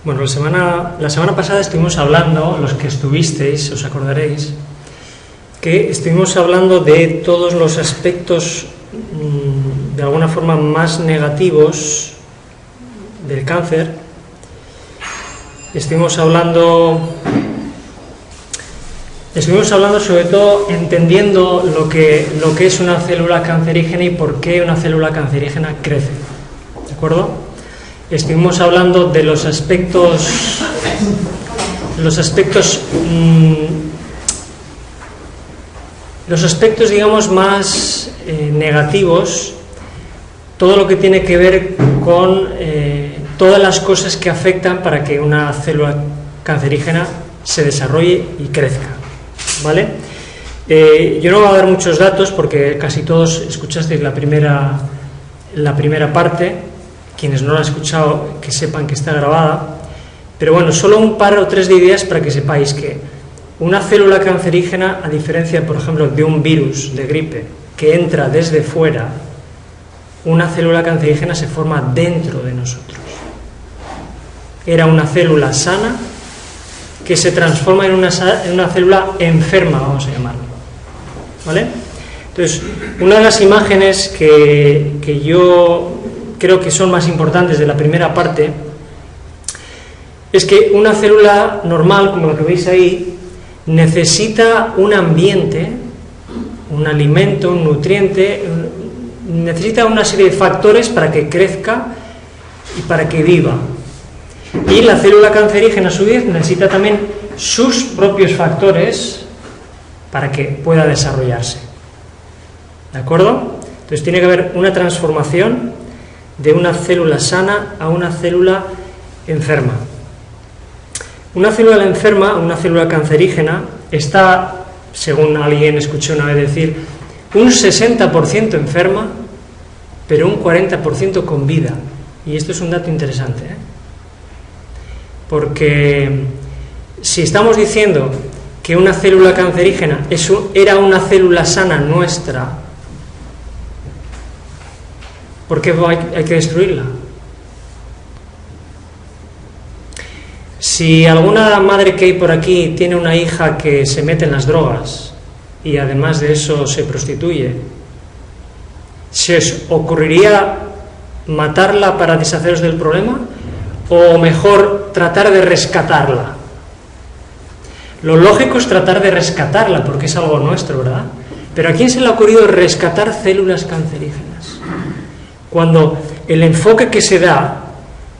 Bueno, la semana pasada estuvimos hablando, los que estuvisteis, os acordaréis, que estuvimos hablando de todos los aspectos de alguna forma más negativos del cáncer. Estuvimos hablando sobre todo entendiendo lo que es una célula cancerígena y por qué una célula cancerígena crece, ¿de acuerdo? Estuvimos hablando de los aspectos digamos más negativos, todo lo que tiene que ver con todas las cosas que afectan para que una célula cancerígena se desarrolle y crezca, ¿vale? Yo no voy a dar muchos datos porque casi todos escuchasteis la primera parte. Quienes no la han escuchado, que sepan que está grabada, pero bueno, solo un par o tres de ideas para que sepáis que una célula cancerígena, a diferencia, por ejemplo, de un virus de gripe que entra desde fuera, una célula cancerígena se forma dentro de nosotros. Era una célula sana que se transforma en una célula enferma, vamos a llamarlo, ¿vale? Entonces, una de las imágenes que yo creo que son más importantes de la primera parte es que una célula normal, como la que veis ahí, necesita un ambiente, un alimento, un nutriente, necesita una serie de factores para que crezca y para que viva. Y la célula cancerígena, a su vez, necesita también sus propios factores para que pueda desarrollarse. ¿De acuerdo? Entonces tiene que haber una transformación de una célula sana a una célula enferma. Una célula enferma, una célula cancerígena, está, según alguien escuché una vez decir, un 60% enferma, pero un 40% con vida. Y esto es un dato interesante, ¿eh? Porque si estamos diciendo que una célula cancerígena era una célula sana nuestra, ¿por qué hay que destruirla? Si alguna madre que hay por aquí tiene una hija que se mete en las drogas y además de eso se prostituye, ¿se os ocurriría matarla para deshaceros del problema? ¿O mejor tratar de rescatarla? Lo lógico es tratar de rescatarla porque es algo nuestro, ¿verdad? Pero ¿a quién se le ha ocurrido rescatar células cancerígenas? Cuando el enfoque que se da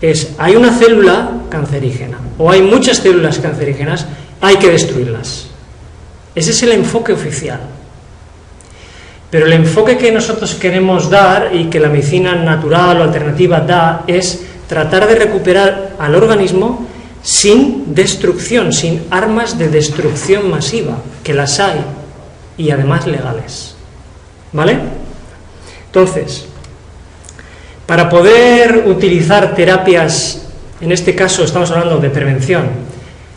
es, hay una célula cancerígena o hay muchas células cancerígenas, hay que destruirlas. Ese es el enfoque oficial. Pero el enfoque que nosotros queremos dar y que la medicina natural o alternativa da es tratar de recuperar al organismo sin destrucción, sin armas de destrucción masiva, que las hay y además legales. ¿Vale? Entonces, para poder utilizar terapias, en este caso estamos hablando de prevención,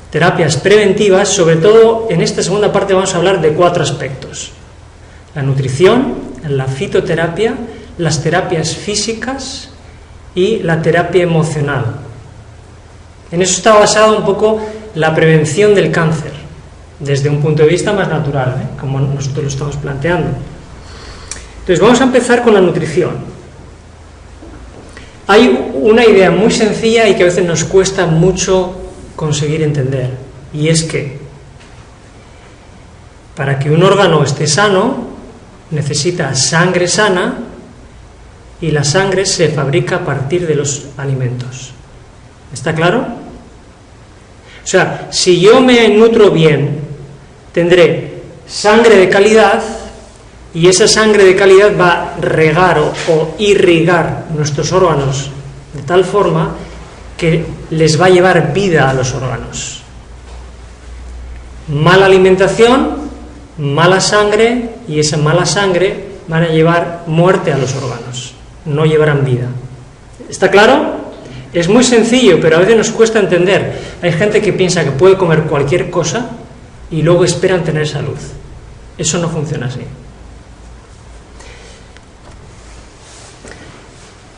terapias preventivas, sobre todo en esta segunda parte vamos a hablar de 4 aspectos: la nutrición, la fitoterapia, las terapias físicas y la terapia emocional. En eso está basada un poco la prevención del cáncer, desde un punto de vista más natural, como nosotros lo estamos planteando. Entonces vamos a empezar con la nutrición. Hay una idea muy sencilla y que a veces nos cuesta mucho conseguir entender, y es que para que un órgano esté sano necesita sangre sana, y la sangre se fabrica a partir de los alimentos. ¿Está claro? O sea, si yo me nutro bien, tendré sangre de calidad, y esa sangre de calidad va a regar o irrigar nuestros órganos de tal forma que les va a llevar vida a los órganos. Mala alimentación, mala sangre, y esa mala sangre van a llevar muerte a los órganos, no llevarán vida. ¿Está claro? Es muy sencillo, pero a veces nos cuesta entender. Hay gente que piensa que puede comer cualquier cosa y luego esperan tener salud. Eso no funciona así.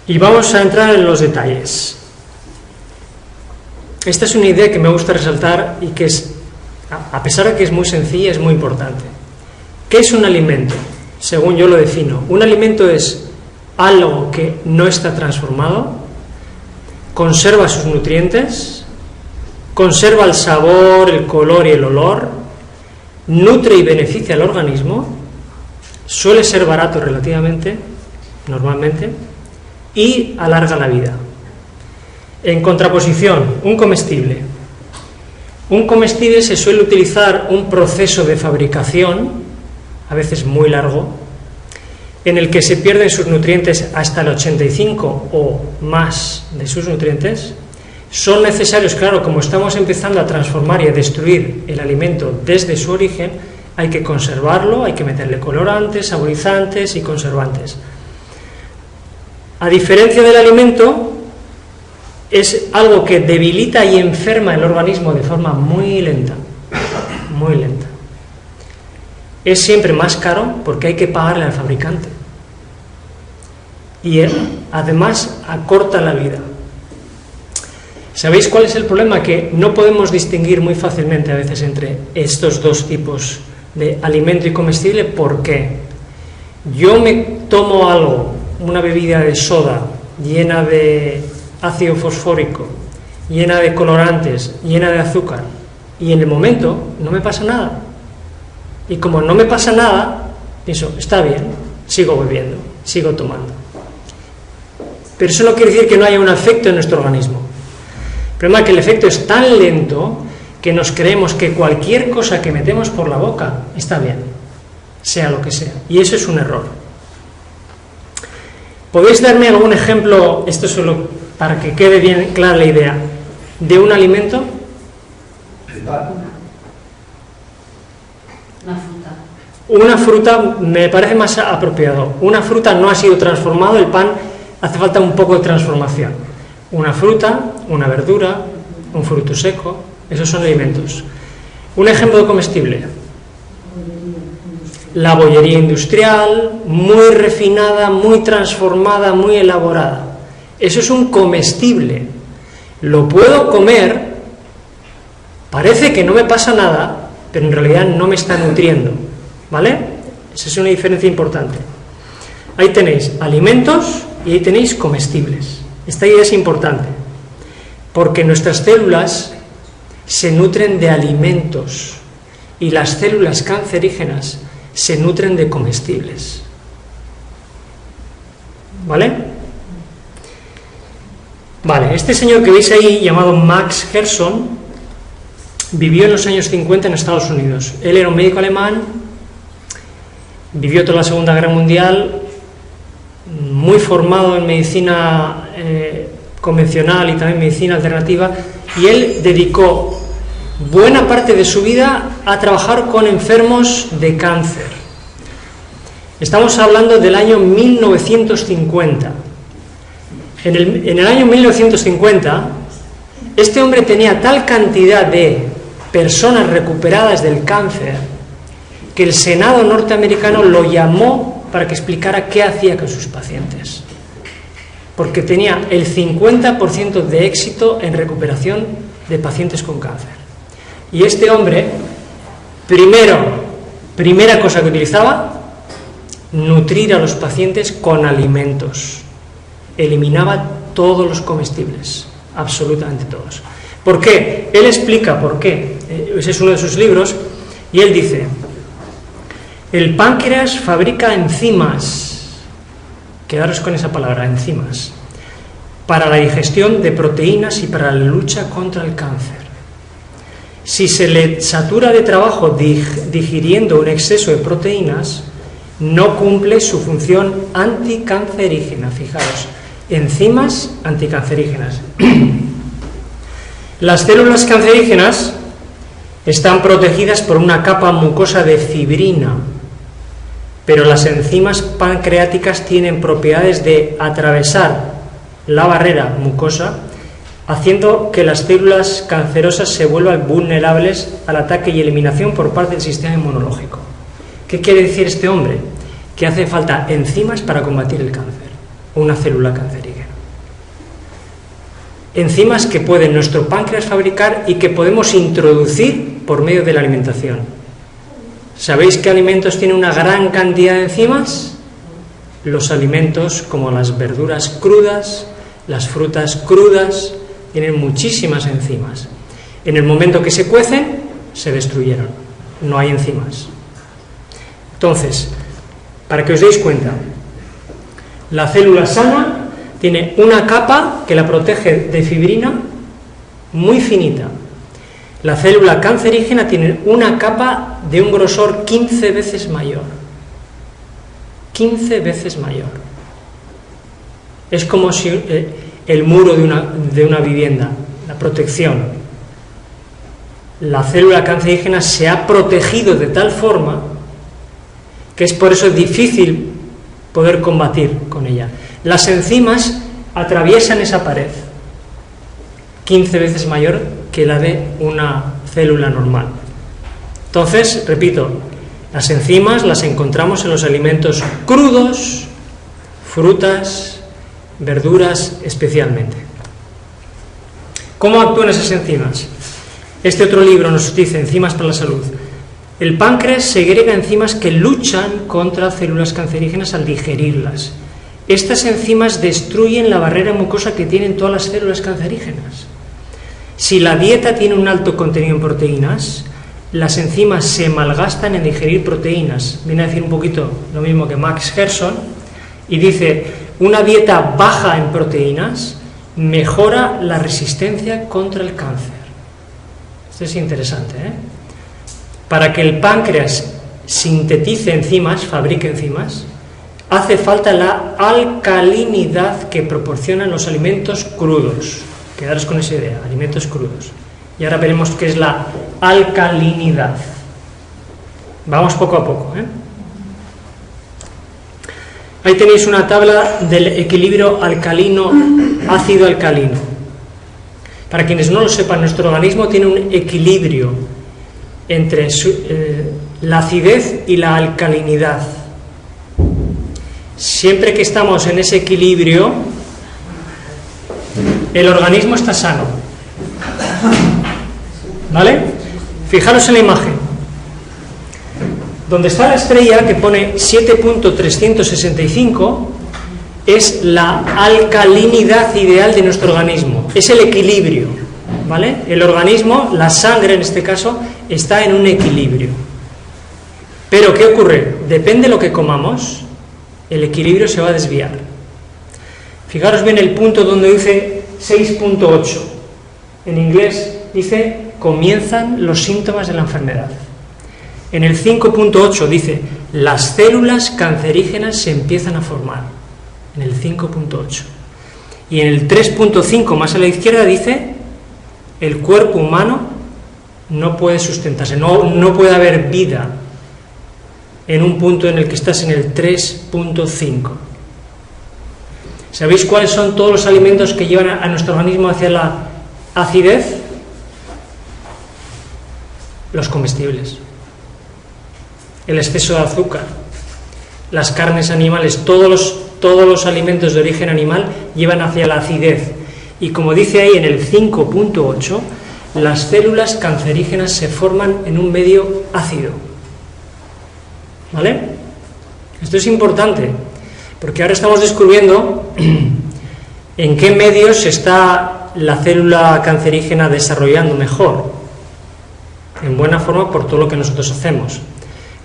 Y vamos a entrar en los detalles. esta es una idea que me gusta resaltar y que es, a pesar de que es muy sencilla, es muy importante. ¿Qué es un alimento? Según yo lo defino, un alimento es algo que no está transformado, conserva sus nutrientes, conserva el sabor, el color y el olor, nutre y beneficia al organismo, suele ser barato relativamente, normalmente, y alarga la vida. En contraposición, un comestible. Un comestible se suele utilizar un proceso de fabricación, a veces muy largo, en el que se pierden sus nutrientes hasta el 85 o más de sus nutrientes. Son necesarios, claro, como estamos empezando a transformar y a destruir el alimento desde su origen, hay que conservarlo, hay que meterle colorantes, saborizantes y conservantes. A diferencia del alimento, es algo que debilita y enferma el organismo de forma muy lenta, muy lenta. Es siempre más caro porque hay que pagarle al fabricante. Y además acorta la vida. ¿Sabéis cuál es el problema? Que no podemos distinguir muy fácilmente a veces entre estos dos tipos de alimento y comestible. ¿Por qué? Yo me tomo algo, una bebida de soda llena de ácido fosfórico, llena de colorantes, llena de azúcar, y en el momento no me pasa nada. Y como no me pasa nada, pienso, está bien, sigo bebiendo, sigo tomando. Pero eso no quiere decir que no haya un efecto en nuestro organismo. El problema es que el efecto es tan lento que nos creemos que cualquier cosa que metemos por la boca está bien, sea lo que sea. Y eso es un error. ¿Podéis darme algún ejemplo, esto solo para que quede bien clara la idea, de un alimento? Una fruta me parece más apropiado. Una fruta no ha sido transformado, el pan hace falta un poco de transformación. Una fruta, una verdura, un fruto seco, esos son alimentos. Un ejemplo de comestible. La bollería industrial, muy refinada, muy transformada, muy elaborada. Eso es un comestible. Lo puedo comer, parece que no me pasa nada, pero en realidad no me está nutriendo. ¿Vale? Esa es una diferencia importante. Ahí tenéis alimentos y ahí tenéis comestibles. Esta idea es importante, porque nuestras células se nutren de alimentos y las células cancerígenas se nutren de comestibles. ¿Vale? Vale, este señor que veis ahí, llamado Max Gerson, vivió en los años 50 en Estados Unidos. Él era un médico alemán, vivió toda la Segunda Guerra Mundial, muy formado en medicina convencional y también medicina alternativa, y él dedicó buena parte de su vida a trabajar con enfermos de cáncer. Estamos hablando del año 1950. En el año 1950, este hombre tenía tal cantidad de personas recuperadas del cáncer que el Senado norteamericano lo llamó para que explicara qué hacía con sus pacientes. Porque tenía el 50% de éxito en recuperación de pacientes con cáncer. Y este hombre, primera cosa que utilizaba, nutrir a los pacientes con alimentos. Eliminaba todos los comestibles, absolutamente todos. ¿Por qué? Él explica por qué. Ese es uno de sus libros, y él dice: el páncreas fabrica enzimas, quedaros con esa palabra, enzimas, para la digestión de proteínas y para la lucha contra el cáncer. Si se le satura de trabajo digiriendo un exceso de proteínas, no cumple su función anticancerígena. Fijaos, enzimas anticancerígenas. Las células cancerígenas están protegidas por una capa mucosa de fibrina, pero las enzimas pancreáticas tienen propiedades de atravesar la barrera mucosa, haciendo que las células cancerosas se vuelvan vulnerables al ataque y eliminación por parte del sistema inmunológico. ¿Qué quiere decir este hombre? Que hace falta enzimas para combatir el cáncer, una célula cancerígena. enzimas que puede nuestro páncreas fabricar y que podemos introducir por medio de la alimentación. ¿Sabéis qué alimentos tienen una gran cantidad de enzimas? Los alimentos como las verduras crudas, las frutas crudas, tienen muchísimas enzimas. En el momento que se cuecen, se destruyeron. No hay enzimas. Entonces, para que os deis cuenta, la célula sana tiene una capa que la protege de fibrina muy finita. La célula cancerígena tiene una capa de un grosor 15 veces mayor. 15 veces mayor. Es como si el muro de una vivienda, la protección. La célula cancerígena se ha protegido de tal forma que es por eso difícil poder combatir con ella. Las enzimas atraviesan esa pared, 15 veces mayor que la de una célula normal. Entonces, repito, las enzimas las encontramos en los alimentos crudos, frutas, verduras especialmente. ¿Cómo actúan esas enzimas? Este otro libro nos dice, Enzimas para la salud. El páncreas segrega enzimas que luchan contra células cancerígenas al digerirlas. Estas enzimas destruyen la barrera mucosa que tienen todas las células cancerígenas. Si la dieta tiene un alto contenido en proteínas, las enzimas se malgastan en digerir proteínas. Viene a decir un poquito lo mismo que Max Gerson, y dice, una dieta baja en proteínas mejora la resistencia contra el cáncer. Esto es interesante, ¿eh? Para que el páncreas sintetice enzimas, fabrique enzimas, hace falta la alcalinidad que proporcionan los alimentos crudos. Quedaros con esa idea, alimentos crudos. Y ahora veremos qué es la alcalinidad. Vamos poco a poco, ¿eh? Ahí tenéis una tabla del equilibrio alcalino-ácido-alcalino. Para quienes no lo sepan, nuestro organismo tiene un equilibrio entre la acidez y la alcalinidad. Siempre que estamos en ese equilibrio, el organismo está sano. ¿Vale? Fijaros en la imagen. Donde está la estrella, que pone 7.365, es la alcalinidad ideal de nuestro organismo. Es el equilibrio. ¿Vale? El organismo, la sangre en este caso, está en un equilibrio. Pero ¿qué ocurre? Depende de lo que comamos, el equilibrio se va a desviar. Fijaros bien el punto donde dice 6.8. En inglés dice, comienzan los síntomas de la enfermedad. En el 5.8 dice, las células cancerígenas se empiezan a formar. En el 5.8. Y en el 3.5 más a la izquierda dice, el cuerpo humano no puede sustentarse, no puede haber vida en un punto en el que estás en el 3.5. ¿Sabéis cuáles son todos los alimentos que llevan a nuestro organismo hacia la acidez? Los comestibles, el exceso de azúcar, las carnes animales, todos los alimentos de origen animal llevan hacia la acidez. Y como dice ahí en el 5.8, las células cancerígenas se forman en un medio ácido. ¿Vale? Esto es importante, porque ahora estamos descubriendo en qué medios se está la célula cancerígena desarrollando mejor. En buena forma por todo lo que nosotros hacemos.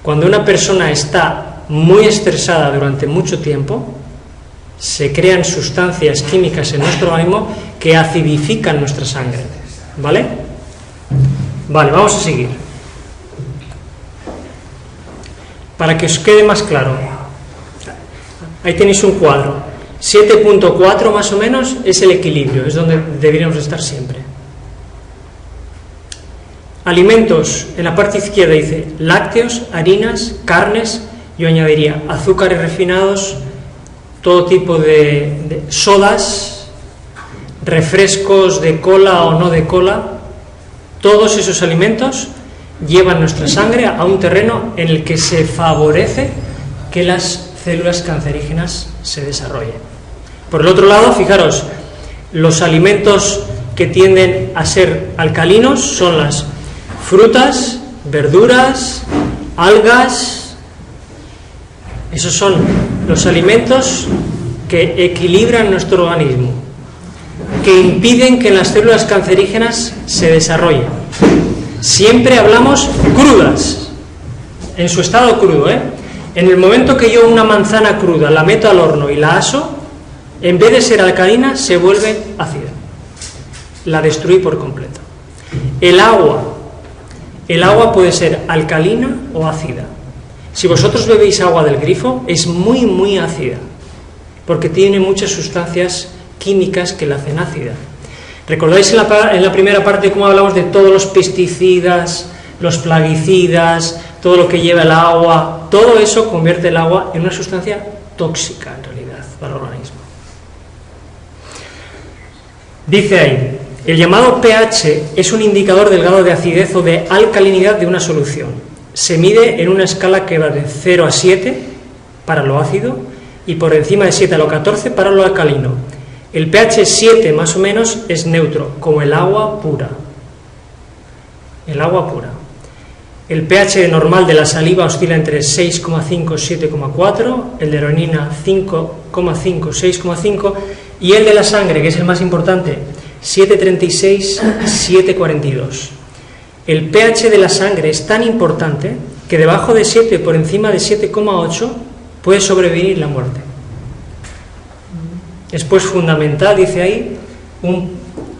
Cuando una persona está muy estresada durante mucho tiempo, se crean sustancias químicas en nuestro organismo que acidifican nuestra sangre. ¿Vale? Vale, vamos a seguir. Para que os quede más claro, ahí tenéis un cuadro. 7.4 más o menos es el equilibrio, es donde deberíamos estar siempre. Alimentos, en la parte izquierda dice lácteos, harinas, carnes, yo añadiría azúcares refinados, todo tipo de sodas, refrescos de cola o no de cola. Todos esos alimentos llevan nuestra sangre a un terreno en el que se favorece que las células cancerígenas se desarrollen. Por el otro lado, fijaros, Los alimentos que tienden a ser alcalinos son las frutas, verduras, algas. Esos son los alimentos que equilibran nuestro organismo, que impiden que las células cancerígenas se desarrollen. Siempre hablamos crudas, en su estado crudo, ¿eh? En el momento que yo una manzana cruda la meto al horno y la aso, en vez de ser alcalina, se vuelve ácida. La destruí por completo. El agua puede ser alcalina o ácida. Si vosotros bebéis agua del grifo, es muy, muy ácida, porque tiene muchas sustancias químicas que la hacen ácida. ¿Recordáis en la primera parte cómo hablamos de todos los pesticidas, los plaguicidas, todo lo que lleva el agua? Todo eso convierte el agua en una sustancia tóxica, en realidad, para el organismo. Dice ahí, el llamado pH es un indicador del grado de acidez o de alcalinidad de una solución. Se mide en una escala que va de 0 a 7 para lo ácido y por encima de 7 a lo 14 para lo alcalino. El pH 7 más o menos es neutro, como el agua pura. El agua pura. El pH normal de la saliva oscila entre 6,5 y 7,4, el de la orina 5,5, 6,5 y el de la sangre, que es el más importante, 7,36, 7,42. El pH de la sangre es tan importante que debajo de 7 por encima de 7,8 puede sobrevivir la muerte. Es pues fundamental, dice ahí,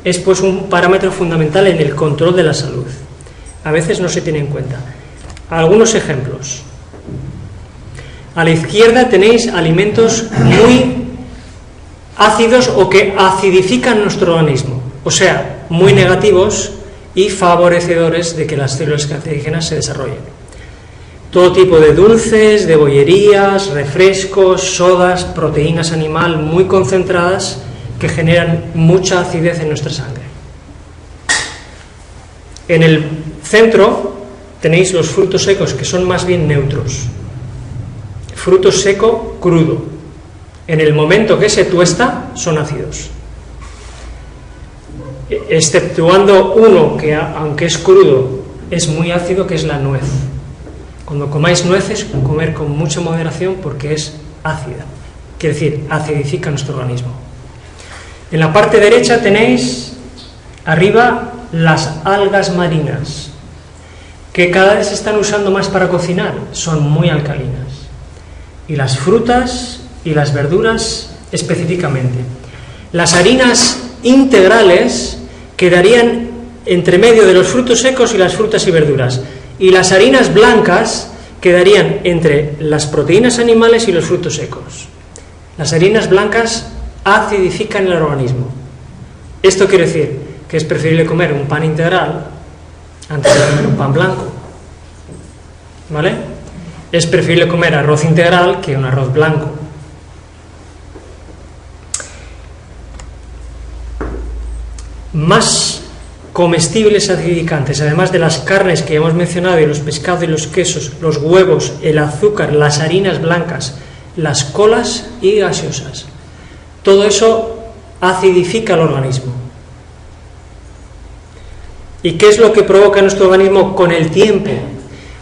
es pues un parámetro fundamental en el control de la salud. A veces no se tiene en cuenta. Algunos ejemplos. A la izquierda tenéis alimentos muy ácidos o que acidifican nuestro organismo, o sea, muy negativos y favorecedores de que las células cancerígenas se desarrollen. Todo tipo de dulces, de bollerías, refrescos, sodas, proteínas animal muy concentradas que generan mucha acidez en nuestra sangre. En el centro tenéis los frutos secos, que son más bien neutros. Fruto seco crudo. En el momento que se tuesta, son ácidos. Exceptuando uno que, aunque es crudo, es muy ácido, que es la nuez. Cuando comáis nueces, comer con mucha moderación porque es ácida. Quiere decir, acidifica nuestro organismo. En la parte derecha tenéis arriba las algas marinas, que cada vez se están usando más para cocinar, son muy alcalinas. Y las frutas y las verduras específicamente. Las harinas integrales quedarían entre medio de los frutos secos y las frutas y verduras. Y las harinas blancas quedarían entre las proteínas animales y los frutos secos. Las harinas blancas acidifican el organismo. Esto quiere decir que es preferible comer un pan integral antes de comer un pan blanco. ¿Vale? Es preferible comer arroz integral que un arroz blanco. Más comestibles acidificantes, además de las carnes que hemos mencionado, y los pescados y los quesos, los huevos, el azúcar, las harinas blancas, las colas y gaseosas. Todo eso acidifica el organismo. ¿Y qué es lo que provoca en nuestro organismo con el tiempo?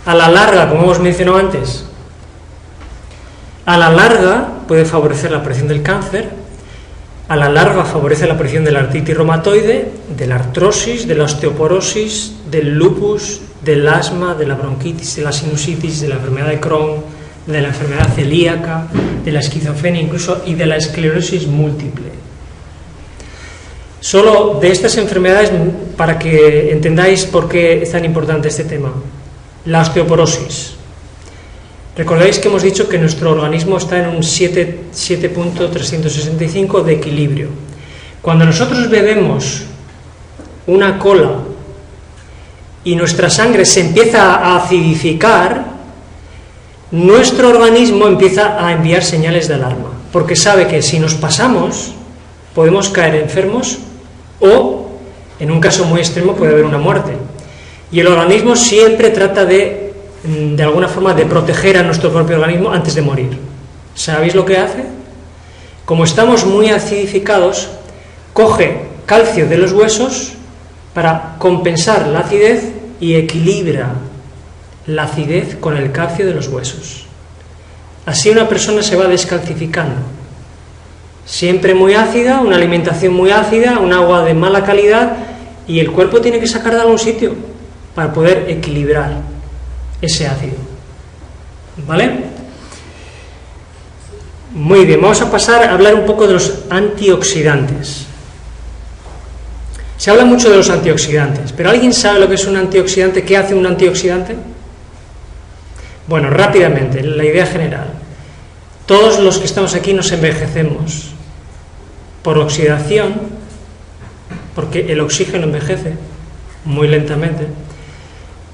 A la larga, como hemos mencionado antes, a la larga puede favorecer la aparición del cáncer. A la larga favorece la aparición de la artritis reumatoide, de la artrosis, de la osteoporosis, del lupus, del asma, de la bronquitis, de la sinusitis, de la enfermedad de Crohn, de la enfermedad celíaca, de la esquizofrenia incluso y de la esclerosis múltiple. Solo de estas enfermedades, para que entendáis por qué es tan importante este tema. La osteoporosis. Recordáis que hemos dicho que nuestro organismo está en un 7.365 de equilibrio. Cuando nosotros bebemos una cola y nuestra sangre se empieza a acidificar, nuestro organismo empieza a enviar señales de alarma, porque sabe que si nos pasamos podemos caer enfermos o, en un caso muy extremo, puede haber una muerte. Y el organismo siempre trata de alguna forma de proteger a nuestro propio organismo antes de morir. ¿Sabéis lo que hace? Como estamos muy acidificados, coge calcio de los huesos para compensar la acidez y equilibra la acidez con el calcio de los huesos. Así una persona se va descalcificando. Siempre muy ácida, una alimentación muy ácida, un agua de mala calidad, y el cuerpo tiene que sacar de algún sitio para poder equilibrar ese ácido. ¿Vale? Muy bien, vamos a pasar a hablar un poco de los antioxidantes. Se habla mucho de los antioxidantes, pero ¿alguien sabe lo que es un antioxidante? ¿Qué hace un antioxidante? Bueno, rápidamente, la idea general. Todos los que estamos aquí nos envejecemos por oxidación, porque el oxígeno envejece muy lentamente,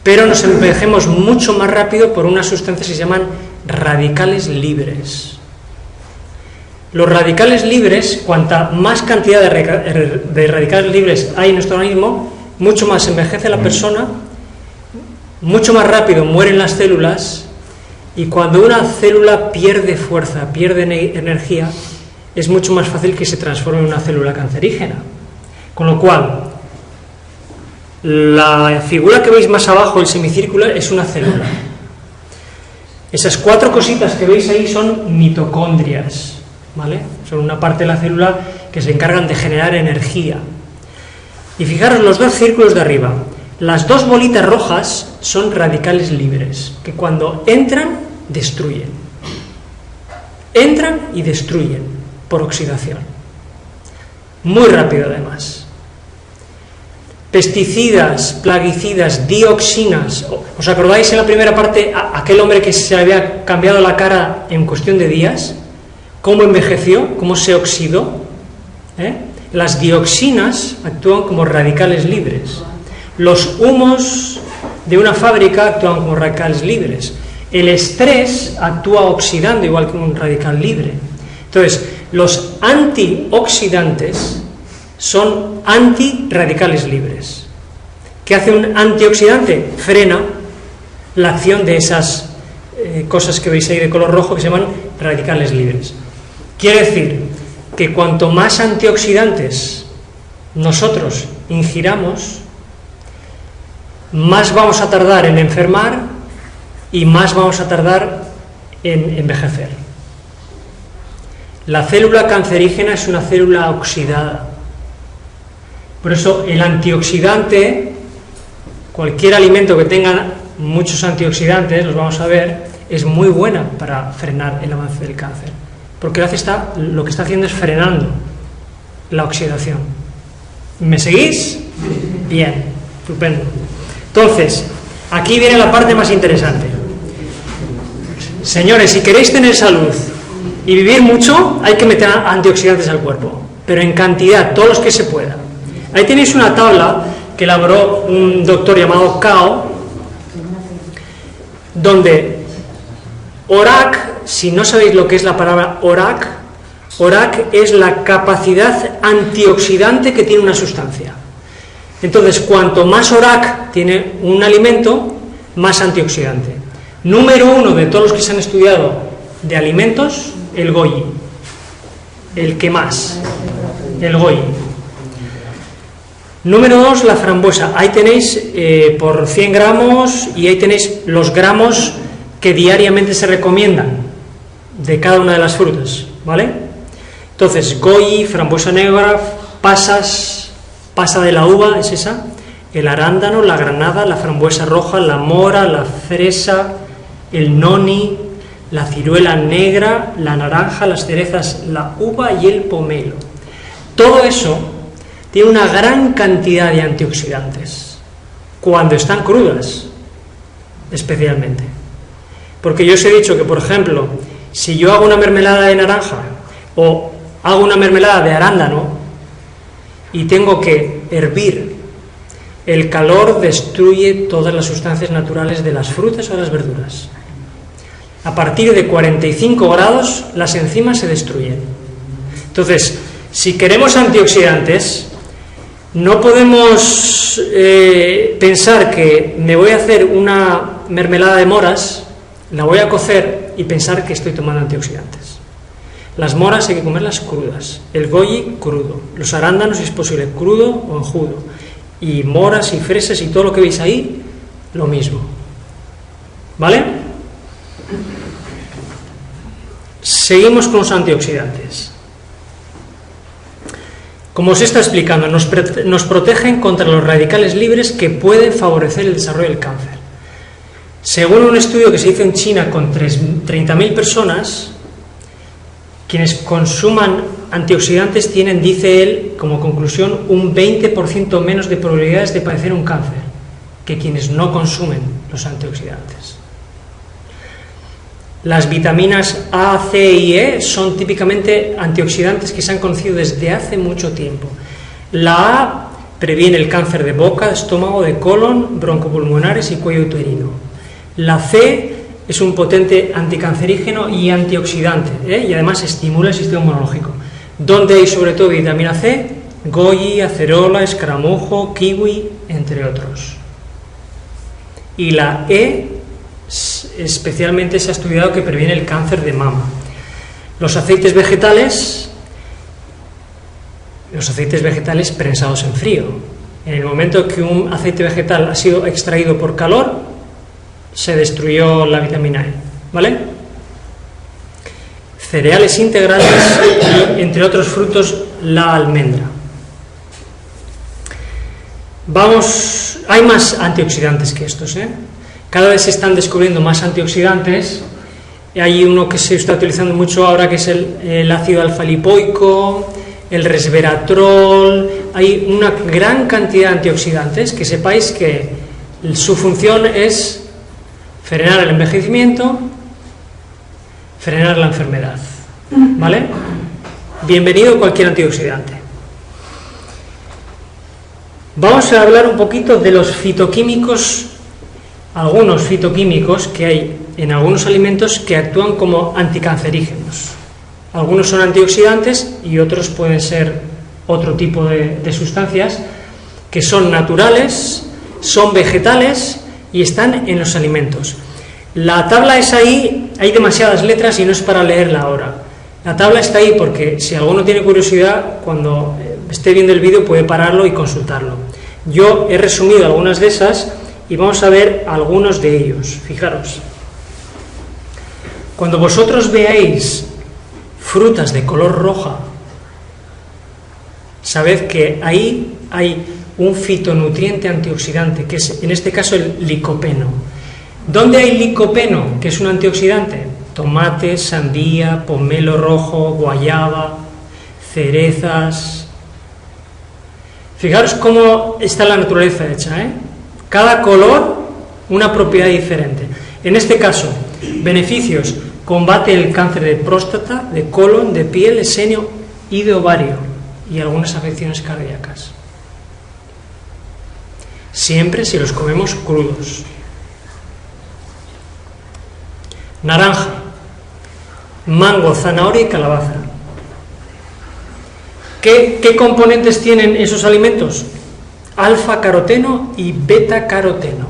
pero nos envejecemos mucho más rápido por unas sustancias que se llaman radicales libres. Los radicales libres, cuanta más cantidad de radicales libres hay en nuestro organismo, mucho más envejece la persona, mucho más rápido mueren las células, y cuando una célula pierde fuerza, pierde energía, es mucho más fácil que se transforme en una célula cancerígena. Con lo cual, la figura que veis más abajo, el semicírculo, es una célula. Esas 4 cositas que veis ahí son mitocondrias, ¿vale? Son una parte de la célula que se encargan de generar energía. Y fijaros los 2 círculos de arriba. Las 2 bolitas rojas son radicales libres, que cuando entran, destruyen. Entran y destruyen por oxidación. Muy rápido además. Pesticidas, plaguicidas, dioxinas. ¿Os acordáis en la primera parte aquel hombre que se había cambiado la cara en cuestión de días? ¿Cómo envejeció? ¿Cómo se oxidó? Las dioxinas actúan como radicales libres. Los humos de una fábrica actúan como radicales libres. El estrés actúa oxidando igual que un radical libre. Entonces, los antioxidantes son antirradicales libres. ¿Qué hace un antioxidante? Frena la acción de esas cosas que veis ahí de color rojo que se llaman radicales libres. Quiere decir que cuanto más antioxidantes nosotros ingiramos, más vamos a tardar en enfermar y más vamos a tardar en envejecer. La célula cancerígena es una célula oxidada. Por eso el antioxidante, cualquier alimento que tenga muchos antioxidantes, los vamos a ver, es muy buena para frenar el avance del cáncer. Porque lo que está haciendo es frenando la oxidación. ¿Me seguís? Bien, estupendo. Entonces, aquí viene la parte más interesante. Señores, si queréis tener salud y vivir mucho, hay que meter antioxidantes al cuerpo, pero en cantidad, todos los que se pueda. Ahí tenéis una tabla que elaboró un doctor llamado Cao, donde ORAC, si no sabéis lo que es la palabra ORAC es la capacidad antioxidante que tiene una sustancia. Entonces, cuanto más ORAC tiene un alimento, más antioxidante. Número 1 de todos los que se han estudiado de alimentos, el goji. El que más, el goji. Número 2, la frambuesa. Ahí tenéis por 100 gramos y ahí tenéis los gramos que diariamente se recomiendan de cada una de las frutas, ¿vale? Entonces, goji, frambuesa negra, pasas, pasa de la uva, es esa, el arándano, la granada, la frambuesa roja, la mora, la fresa, el noni, la ciruela negra, la naranja, las cerezas, la uva y el pomelo. Todo eso tiene una gran cantidad de antioxidantes, cuando están crudas, especialmente. Porque yo os he dicho que, por ejemplo, si yo hago una mermelada de naranja o hago una mermelada de arándano y tengo que hervir, el calor destruye todas las sustancias naturales de las frutas o de las verduras. A partir de 45 grados, las enzimas se destruyen. Entonces, si queremos antioxidantes, no podemos pensar que me voy a hacer una mermelada de moras, la voy a cocer y pensar que estoy tomando antioxidantes. Las moras hay que comerlas crudas, el goji crudo, los arándanos si es posible crudo o enjudo, y moras y fresas y todo lo que veis ahí, lo mismo. ¿Vale? Seguimos con los antioxidantes. Como os he estado explicando, nos protegen contra los radicales libres que pueden favorecer el desarrollo del cáncer. Según un estudio que se hizo en China con 30.000 personas, quienes consuman antioxidantes tienen, dice él, como conclusión, un 20% menos de probabilidades de padecer un cáncer que quienes no consumen los antioxidantes. Las vitaminas A, C y E son típicamente antioxidantes que se han conocido desde hace mucho tiempo. La A previene el cáncer de boca, de estómago, de colon, broncopulmonares y cuello uterino. La C es un potente anticancerígeno y antioxidante, y además estimula el sistema inmunológico. ¿Dónde hay sobre todo vitamina C? Goji, acerola, escaramujo, kiwi, entre otros. Y la E especialmente se ha estudiado que previene el cáncer de mama. Los aceites vegetales prensados en frío. En el momento que un aceite vegetal ha sido extraído por calor, se destruyó la vitamina E, ¿vale? Cereales integrales y, entre otros frutos, la almendra. Hay más antioxidantes que estos, Cada vez se están descubriendo más antioxidantes. Hay uno que se está utilizando mucho ahora, que es el ácido alfa-lipoico, el resveratrol. Hay una gran cantidad de antioxidantes que sepáis que su función es frenar el envejecimiento, frenar la enfermedad, ¿vale? Bienvenido cualquier antioxidante. Vamos a hablar un poquito de los fitoquímicos, algunos fitoquímicos que hay en algunos alimentos que actúan como anticancerígenos. Algunos son antioxidantes y otros pueden ser otro tipo de sustancias que son naturales, son vegetales y están en los alimentos. La tabla es ahí, hay demasiadas letras y no es para leerla ahora. La tabla está ahí porque si alguno tiene curiosidad, cuando esté viendo el vídeo puede pararlo y consultarlo. Yo he resumido algunas de esas y vamos a ver algunos de ellos. Fijaros, cuando vosotros veáis frutas de color roja, sabed que ahí hay un fitonutriente antioxidante, que es en este caso el licopeno. ¿Dónde hay licopeno, que es un antioxidante? Tomate, sandía, pomelo rojo, guayaba, cerezas. Fijaros cómo está la naturaleza hecha, Cada color una propiedad diferente. En este caso, beneficios: combate el cáncer de próstata, de colon, de piel, de seno y de ovario, y algunas afecciones cardíacas. Siempre si los comemos crudos. Naranja, mango, zanahoria y calabaza. ¿Qué componentes tienen esos alimentos? Alfa-caroteno y beta-caroteno.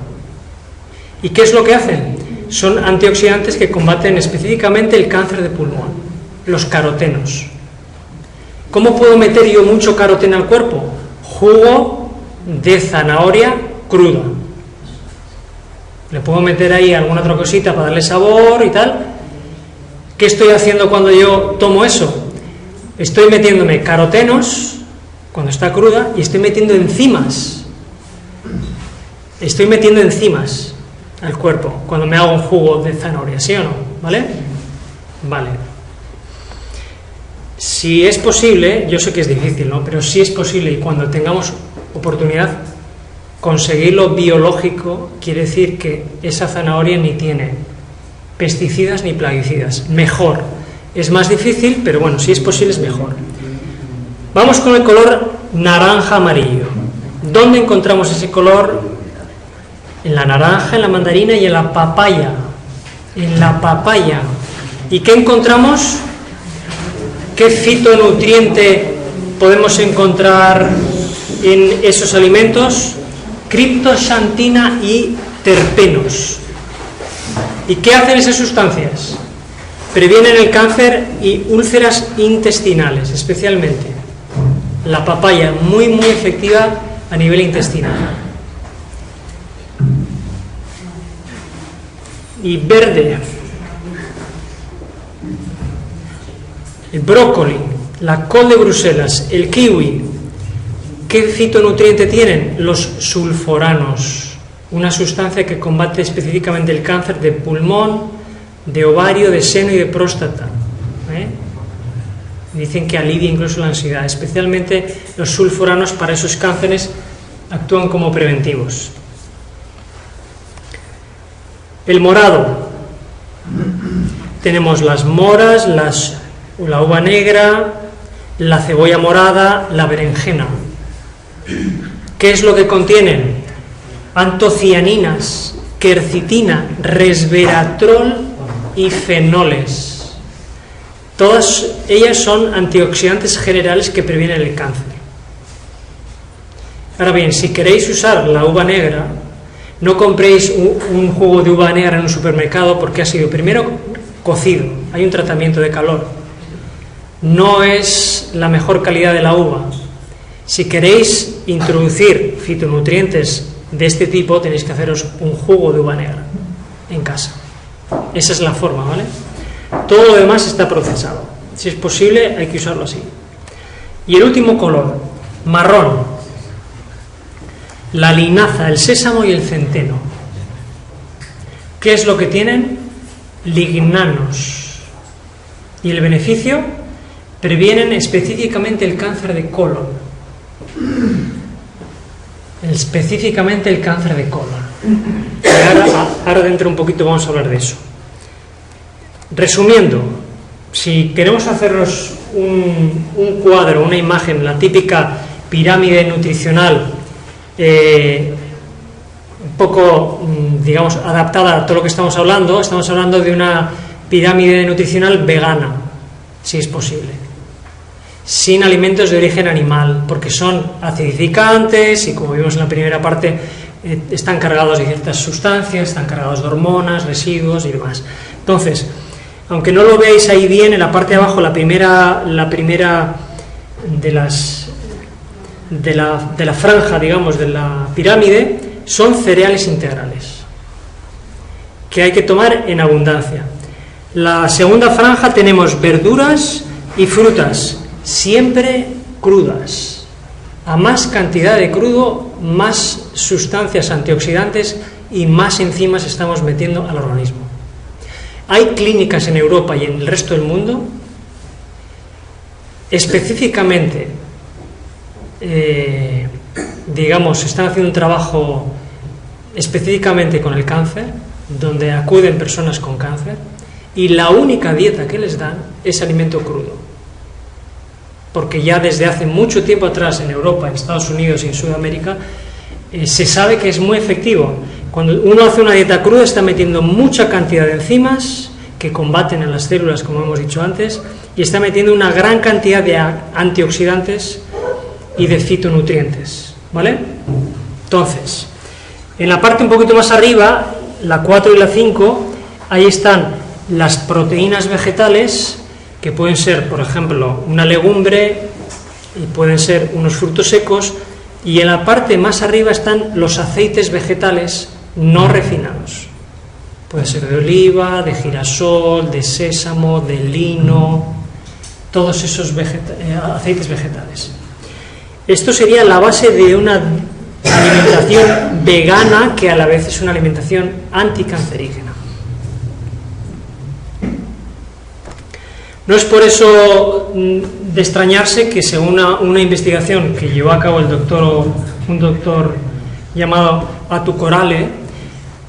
¿Y qué es lo que hacen? Son antioxidantes que combaten específicamente el cáncer de pulmón, los carotenos. ¿Cómo puedo meter yo mucho caroteno al cuerpo? Jugo de zanahoria cruda. Le puedo meter ahí alguna otra cosita para darle sabor y tal. ¿Qué estoy haciendo cuando yo tomo eso? Estoy metiéndome carotenos cuando está cruda y estoy metiendo enzimas. Estoy metiendo enzimas al cuerpo cuando me hago un jugo de zanahoria, ¿sí o no? ¿Vale? Vale. Si es posible, yo sé que es difícil, ¿no? Pero si es posible y cuando tengamos oportunidad, conseguirlo biológico, quiere decir que esa zanahoria ni tiene pesticidas ni plaguicidas. Mejor. Es más difícil, pero bueno, si es posible es mejor. Vamos con el color naranja amarillo. ¿Dónde encontramos ese color? En la naranja, en la mandarina y en la papaya. En la papaya. ¿Y qué encontramos? ¿Qué fitonutriente podemos encontrar en esos alimentos? Criptoxantina y terpenos. ¿Y qué hacen esas sustancias? Previenen el cáncer y úlceras intestinales, especialmente. La papaya, muy efectiva a nivel intestinal. Y verde, el brócoli, la col de Bruselas, el kiwi. ¿Qué fitonutriente tienen? Los sulforanos, una sustancia que combate específicamente el cáncer de pulmón, de ovario, de seno y de próstata. Dicen que alivia incluso la ansiedad. Especialmente los sulforanos para esos cánceres actúan como preventivos. El morado. Tenemos las moras, la uva negra, la cebolla morada, la berenjena. ¿Qué es lo que contienen? Antocianinas, quercitina, resveratrol y fenoles. Todas ellas son antioxidantes generales que previenen el cáncer. Ahora bien, si queréis usar la uva negra, no compréis un jugo de uva negra en un supermercado porque ha sido primero cocido, hay un tratamiento de calor. No es la mejor calidad de la uva. Si queréis introducir fitonutrientes de este tipo, tenéis que haceros un jugo de uva negra en casa. Esa es la forma, ¿vale? Todo lo demás está procesado. Si es posible, hay que usarlo así. Y el último color, marrón. La linaza, el sésamo y el centeno. ¿Qué es lo que tienen? Lignanos. ¿Y el beneficio? Previenen específicamente el cáncer de colon. Específicamente el cáncer de colon. Y ahora dentro un poquito vamos a hablar de eso. Resumiendo, si queremos hacernos un cuadro, una imagen, la típica pirámide nutricional, un poco, digamos, adaptada a todo lo que estamos hablando de una pirámide nutricional vegana, si es posible, sin alimentos de origen animal, porque son acidificantes y, como vimos en la primera parte, están cargados de ciertas sustancias, están cargados de hormonas, residuos y demás. Entonces, aunque no lo veáis ahí bien, en la parte de abajo, la primera de la franja, digamos, de la pirámide, son cereales integrales, que hay que tomar en abundancia. La segunda franja tenemos verduras y frutas, siempre crudas. A más cantidad de crudo, más sustancias antioxidantes y más enzimas estamos metiendo al organismo. Hay clínicas en Europa y en el resto del mundo específicamente, digamos, están haciendo un trabajo específicamente con el cáncer, donde acuden personas con cáncer, y la única dieta que les dan es alimento crudo, porque ya desde hace mucho tiempo atrás en Europa, en Estados Unidos y en Sudamérica se sabe que es muy efectivo. Cuando uno hace una dieta cruda está metiendo mucha cantidad de enzimas que combaten a las células, como hemos dicho antes, y está metiendo una gran cantidad de antioxidantes y de fitonutrientes, ¿vale? Entonces, en la parte un poquito más arriba, la 4 y la 5, ahí están las proteínas vegetales, que pueden ser, por ejemplo, una legumbre, y pueden ser unos frutos secos, y en la parte más arriba están los aceites vegetales no refinados. Puede ser de oliva, de girasol, de sésamo, de lino, todos esos aceites vegetales. Esto sería la base de una alimentación vegana que a la vez es una alimentación anticancerígena. No es por eso de extrañarse que, según una investigación que llevó a cabo un doctor llamado Atu Corale,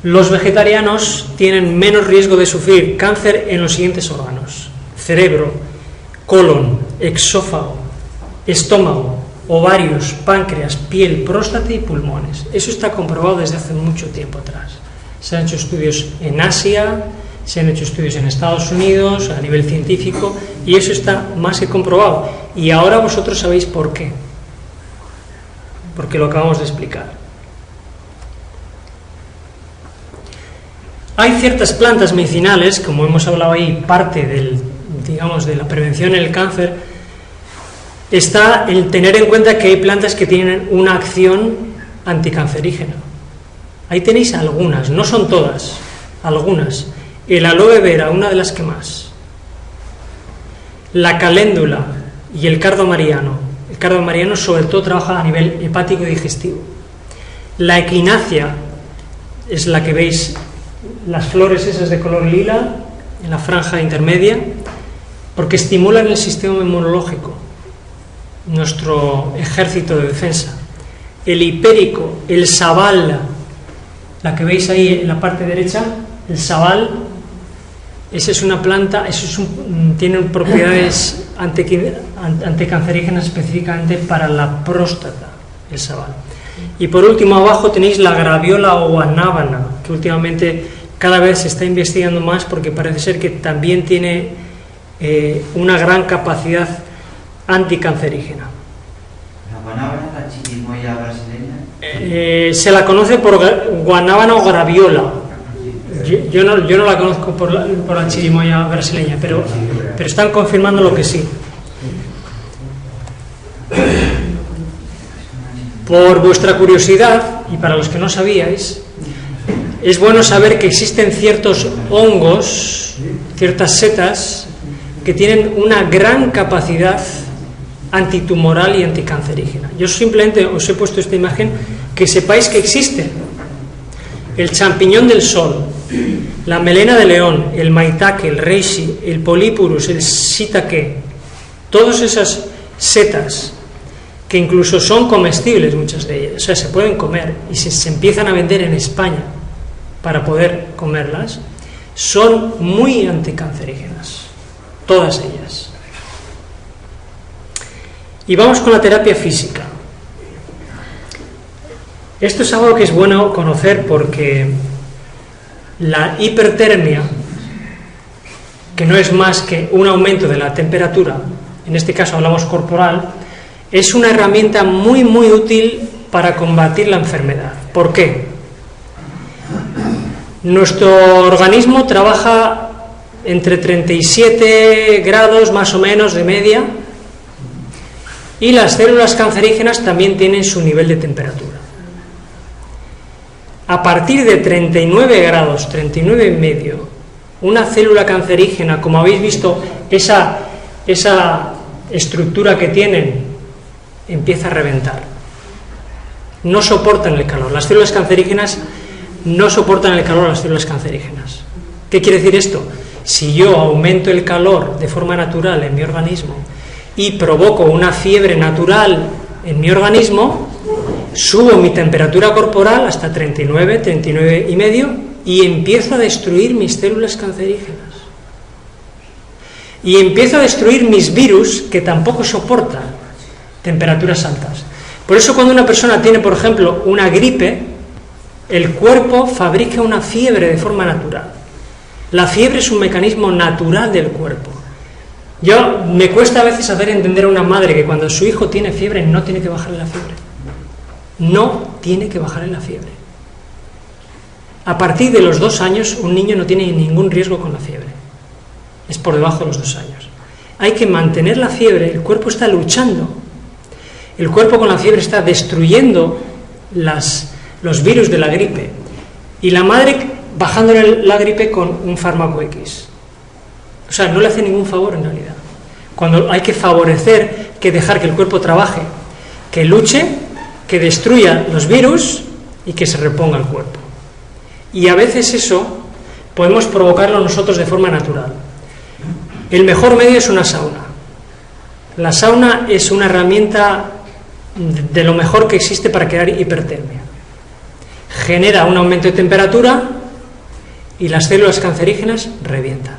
los vegetarianos tienen menos riesgo de sufrir cáncer en los siguientes órganos: cerebro, colon, exófago, estómago, ovarios, páncreas, piel, próstata y pulmones. Eso está comprobado desde hace mucho tiempo atrás. Se han hecho estudios en Asia, se han hecho estudios en Estados Unidos a nivel científico, y eso está más que comprobado. Y ahora vosotros sabéis por qué. Porque lo acabamos de explicar. Hay ciertas plantas medicinales, como hemos hablado ahí, parte digamos, de la prevención en el cáncer, está el tener en cuenta que hay plantas que tienen una acción anticancerígena. Ahí tenéis algunas, no son todas, algunas. El aloe vera, una de las que más. La caléndula y el cardo mariano. El cardo mariano sobre todo trabaja a nivel hepático y digestivo. La equinacia es la que veis, las flores esas de color lila, en la franja intermedia, porque estimulan el sistema inmunológico, nuestro ejército de defensa. El hipérico, el sabal, la que veis ahí en la parte derecha, el sabal, esa es una planta, tiene propiedades anticancerígenas específicamente para la próstata, el sabal. Y por último abajo tenéis la graviola o guanábana, que últimamente cada vez se está investigando más porque parece ser que también tiene una gran capacidad anticancerígena. ¿La guanábana es la chirimoya brasileña? Se la conoce por guanábana o graviola. Yo no la conozco por la chirimoya brasileña, pero están confirmando lo que sí. Por vuestra curiosidad, y para los que no sabíais, es bueno saber que existen ciertos hongos, ciertas setas, que tienen una gran capacidad antitumoral y anticancerígena. Yo simplemente os he puesto esta imagen que sepáis que existen. El champiñón del sol, la melena de león, el maitake, el reishi, el polypurus, el shiitake, todas esas setas que incluso son comestibles, muchas de ellas, o sea, se pueden comer y se empiezan a vender en España para poder comerlas, son muy anticancerígenas, todas ellas. Y vamos con la terapia física. Esto es algo que es bueno conocer porque la hipertermia, que no es más que un aumento de la temperatura, en este caso hablamos corporal, es una herramienta muy muy útil para combatir la enfermedad. ¿Por qué? Nuestro organismo trabaja entre 37 grados más o menos de media y las células cancerígenas también tienen su nivel de temperatura. A partir de 39 grados, 39 y medio, una célula cancerígena, como habéis visto, esa estructura que tienen, empieza a reventar. No soportan el calor. Las células cancerígenas no soportan el calor a las células cancerígenas. ¿Qué quiere decir esto? Si yo aumento el calor de forma natural en mi organismo y provoco una fiebre natural en mi organismo, subo mi temperatura corporal hasta 39, 39 y medio y empiezo a destruir mis células cancerígenas. Y empiezo a destruir mis virus que tampoco soportan temperaturas altas. Por eso cuando una persona tiene, por ejemplo, una gripe, el cuerpo fabrica una fiebre de forma natural. La fiebre es un mecanismo natural del cuerpo. Me cuesta a veces hacer entender a una madre que cuando su hijo tiene fiebre no tiene que bajarle la fiebre. No tiene que bajarle la fiebre. A partir de los 2 años un niño no tiene ningún riesgo con la fiebre. Es por debajo de los 2 años. Hay que mantener la fiebre, el cuerpo está luchando. El cuerpo con la fiebre está destruyendo los virus de la gripe y la madre bajándole la gripe con un fármaco X. O sea, no le hace ningún favor en realidad. Cuando hay que favorecer, que dejar que el cuerpo trabaje, que luche, que destruya los virus y que se reponga el cuerpo. Y a veces eso podemos provocarlo nosotros de forma natural. El mejor medio es una sauna. La sauna es una herramienta de lo mejor que existe para crear hipertermia. Genera un aumento de temperatura y las células cancerígenas revientan.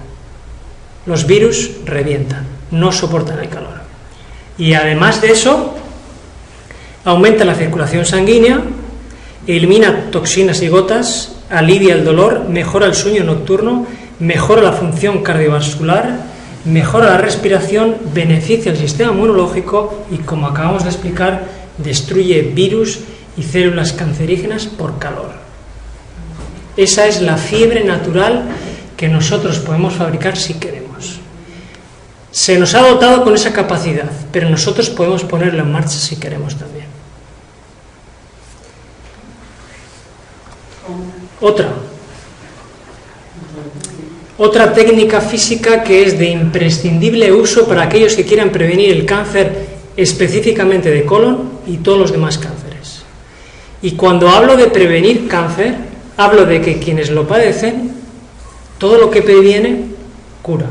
Los virus revientan, no soportan el calor. Y además de eso, aumenta la circulación sanguínea, elimina toxinas y gotas, alivia el dolor, mejora el sueño nocturno, mejora la función cardiovascular, mejora la respiración, beneficia el sistema inmunológico y, como acabamos de explicar, destruye virus y células cancerígenas por calor. Esa es la fiebre natural que nosotros podemos fabricar si queremos. Se nos ha dotado con esa capacidad, pero nosotros podemos ponerlo en marcha si queremos también. Otra técnica física que es de imprescindible uso para aquellos que quieran prevenir el cáncer específicamente de colon y todos los demás cánceres. Y cuando hablo de prevenir cáncer, hablo de que quienes lo padecen, todo lo que previene, cura.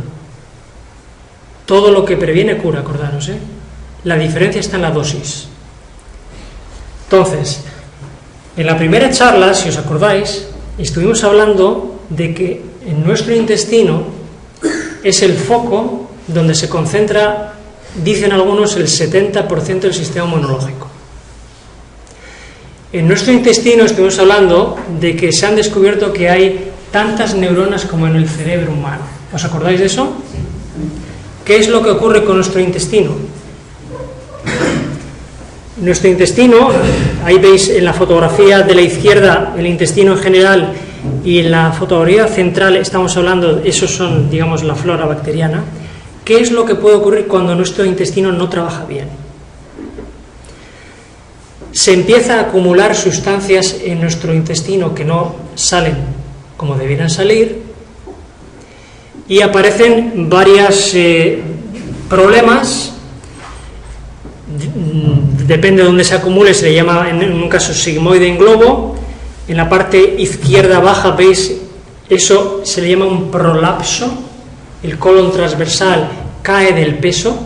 Todo lo que previene, cura, acordaros, ¿eh? La diferencia está en la dosis. Entonces, en la primera charla, si os acordáis, estuvimos hablando de que en nuestro intestino es el foco donde se concentra, dicen algunos, el 70% del sistema inmunológico. En nuestro intestino estuvimos hablando de que se han descubierto que hay tantas neuronas como en el cerebro humano. ¿Os acordáis de eso? ¿Qué es lo que ocurre con nuestro intestino? Nuestro intestino, ahí veis en la fotografía de la izquierda el intestino en general, y en la fotografía central estamos hablando, esos son, digamos, la flora bacteriana. ¿Qué es lo que puede ocurrir cuando nuestro intestino no trabaja bien? Se empieza a acumular sustancias en nuestro intestino que no salen como debieran salir, y aparecen varios problemas. Depende de dónde se acumule, se le llama en un caso sigmoide en globo. En la parte izquierda baja veis, eso se le llama un prolapso. El colon transversal cae del peso,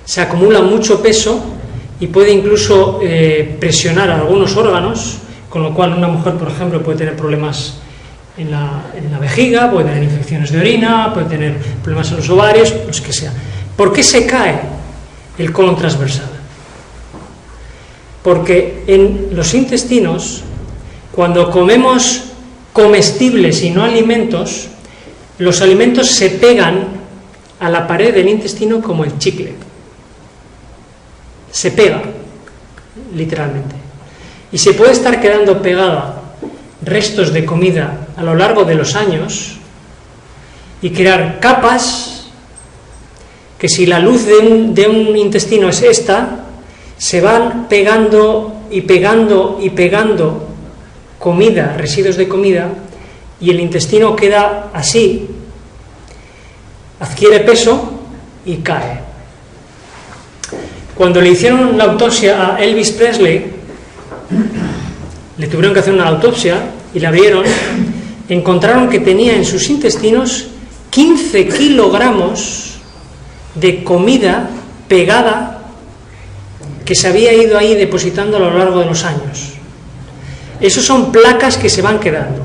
se acumula mucho peso y puede incluso presionar a algunos órganos, con lo cual una mujer, por ejemplo, puede tener problemas en la vejiga, puede tener infecciones de orina, puede tener problemas en los ovarios, los que sea. ¿Por qué se cae el colon transversal? Porque en los intestinos, cuando comemos comestibles y no alimentos, los alimentos se pegan a la pared del intestino como el chicle. Se pega, literalmente. Y se puede estar quedando pegada restos de comida a lo largo de los años y crear capas que, si la luz de un intestino es esta, se van pegando y pegando y pegando comida, residuos de comida, y el intestino queda así, adquiere peso y cae. Cuando le hicieron la autopsia a Elvis Presley, le tuvieron que hacer una autopsia y la vieron, encontraron que tenía en sus intestinos 15 kilogramos de comida pegada que se había ido ahí depositando a lo largo de los años. Esos son placas que se van quedando.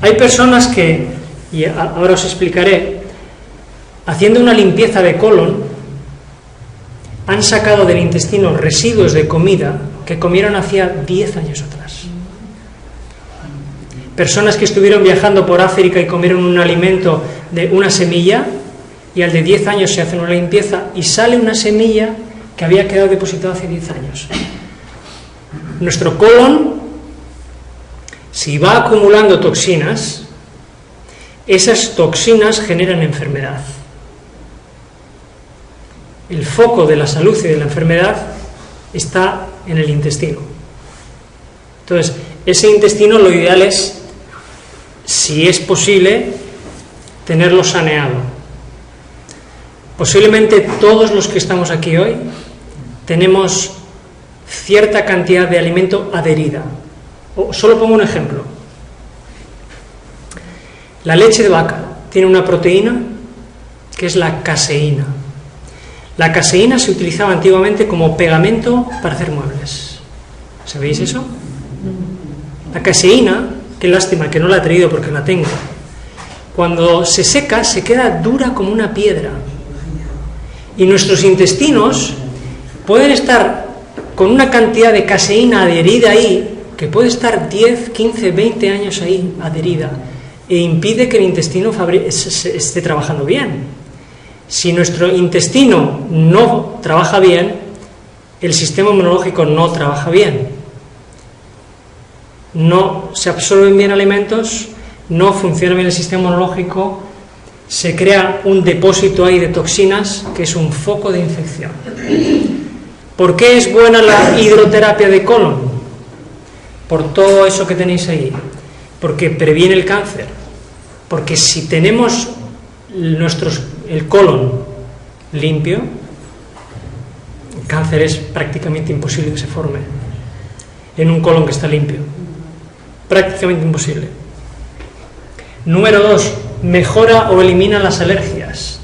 Hay personas que, y ahora os explicaré, haciendo una limpieza de colon, han sacado del intestino residuos de comida que comieron hacía 10 años atrás. Personas que estuvieron viajando por África y comieron un alimento de una semilla, y al de 10 años se hacen una limpieza y sale una semilla que había quedado depositada hace 10 años. Nuestro colon, si va acumulando toxinas, esas toxinas generan enfermedad. El foco de la salud y de la enfermedad está en el intestino. Entonces, ese intestino, lo ideal es, si es posible, tenerlo saneado. Posiblemente todos los que estamos aquí hoy tenemos cierta cantidad de alimento adherida. Solo pongo un ejemplo. La leche de vaca tiene una proteína que es la caseína. La caseína se utilizaba antiguamente como pegamento para hacer muebles. ¿Sabéis eso? La caseína, qué lástima que no la he traído porque la tengo, cuando se seca se queda dura como una piedra. Y nuestros intestinos pueden estar con una cantidad de caseína adherida ahí, que puede estar 10, 15, 20 años ahí adherida, e impide que el intestino esté trabajando bien. Si nuestro intestino no trabaja bien, el sistema inmunológico no trabaja bien. no se absorben bien alimentos, no funciona bien el sistema inmunológico, se crea un depósito ahí de toxinas que es un foco de infección. ¿Por qué es buena la hidroterapia de colon? Por todo eso que tenéis ahí. Porque previene el cáncer. Porque si tenemos el colon limpio, el cáncer es prácticamente imposible que se forme en un colon que está limpio. Prácticamente imposible. Número 2, mejora o elimina las alergias.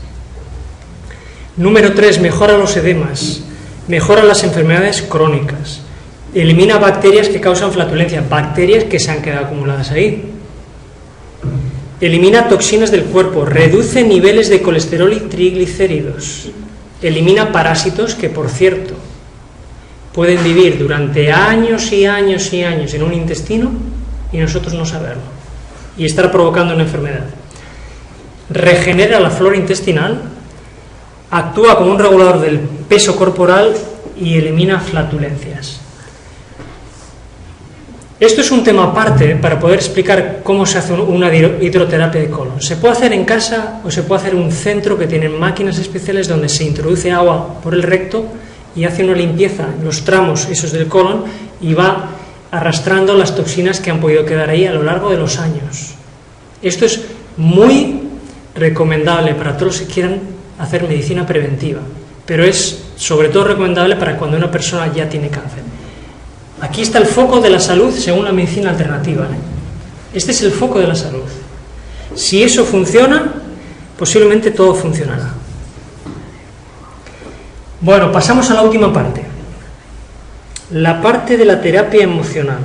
Número 3, mejora los edemas, mejora las enfermedades crónicas, elimina bacterias que causan flatulencia, bacterias que se han quedado acumuladas ahí. Elimina toxinas del cuerpo, reduce niveles de colesterol y triglicéridos, elimina parásitos que, por cierto, pueden vivir durante años y años y años en un intestino y nosotros no saberlo, y estar provocando una enfermedad. Regenera la flora intestinal, actúa como un regulador del peso corporal y elimina flatulencias. Esto es un tema aparte para poder explicar cómo se hace una hidroterapia de colon. Se puede hacer en casa o se puede hacer en un centro que tiene máquinas especiales donde se introduce agua por el recto y hace una limpieza en los tramos esos del colon y va arrastrando las toxinas que han podido quedar ahí a lo largo de los años. Esto es muy recomendable para todos los que quieran hacer medicina preventiva, pero es sobre todo recomendable para cuando una persona ya tiene cáncer. Aquí está el foco de la salud según la medicina alternativa, Este es el foco de la salud. Si eso funciona, posiblemente todo funcionará. Bueno, pasamos a la última parte. La parte de la terapia emocional.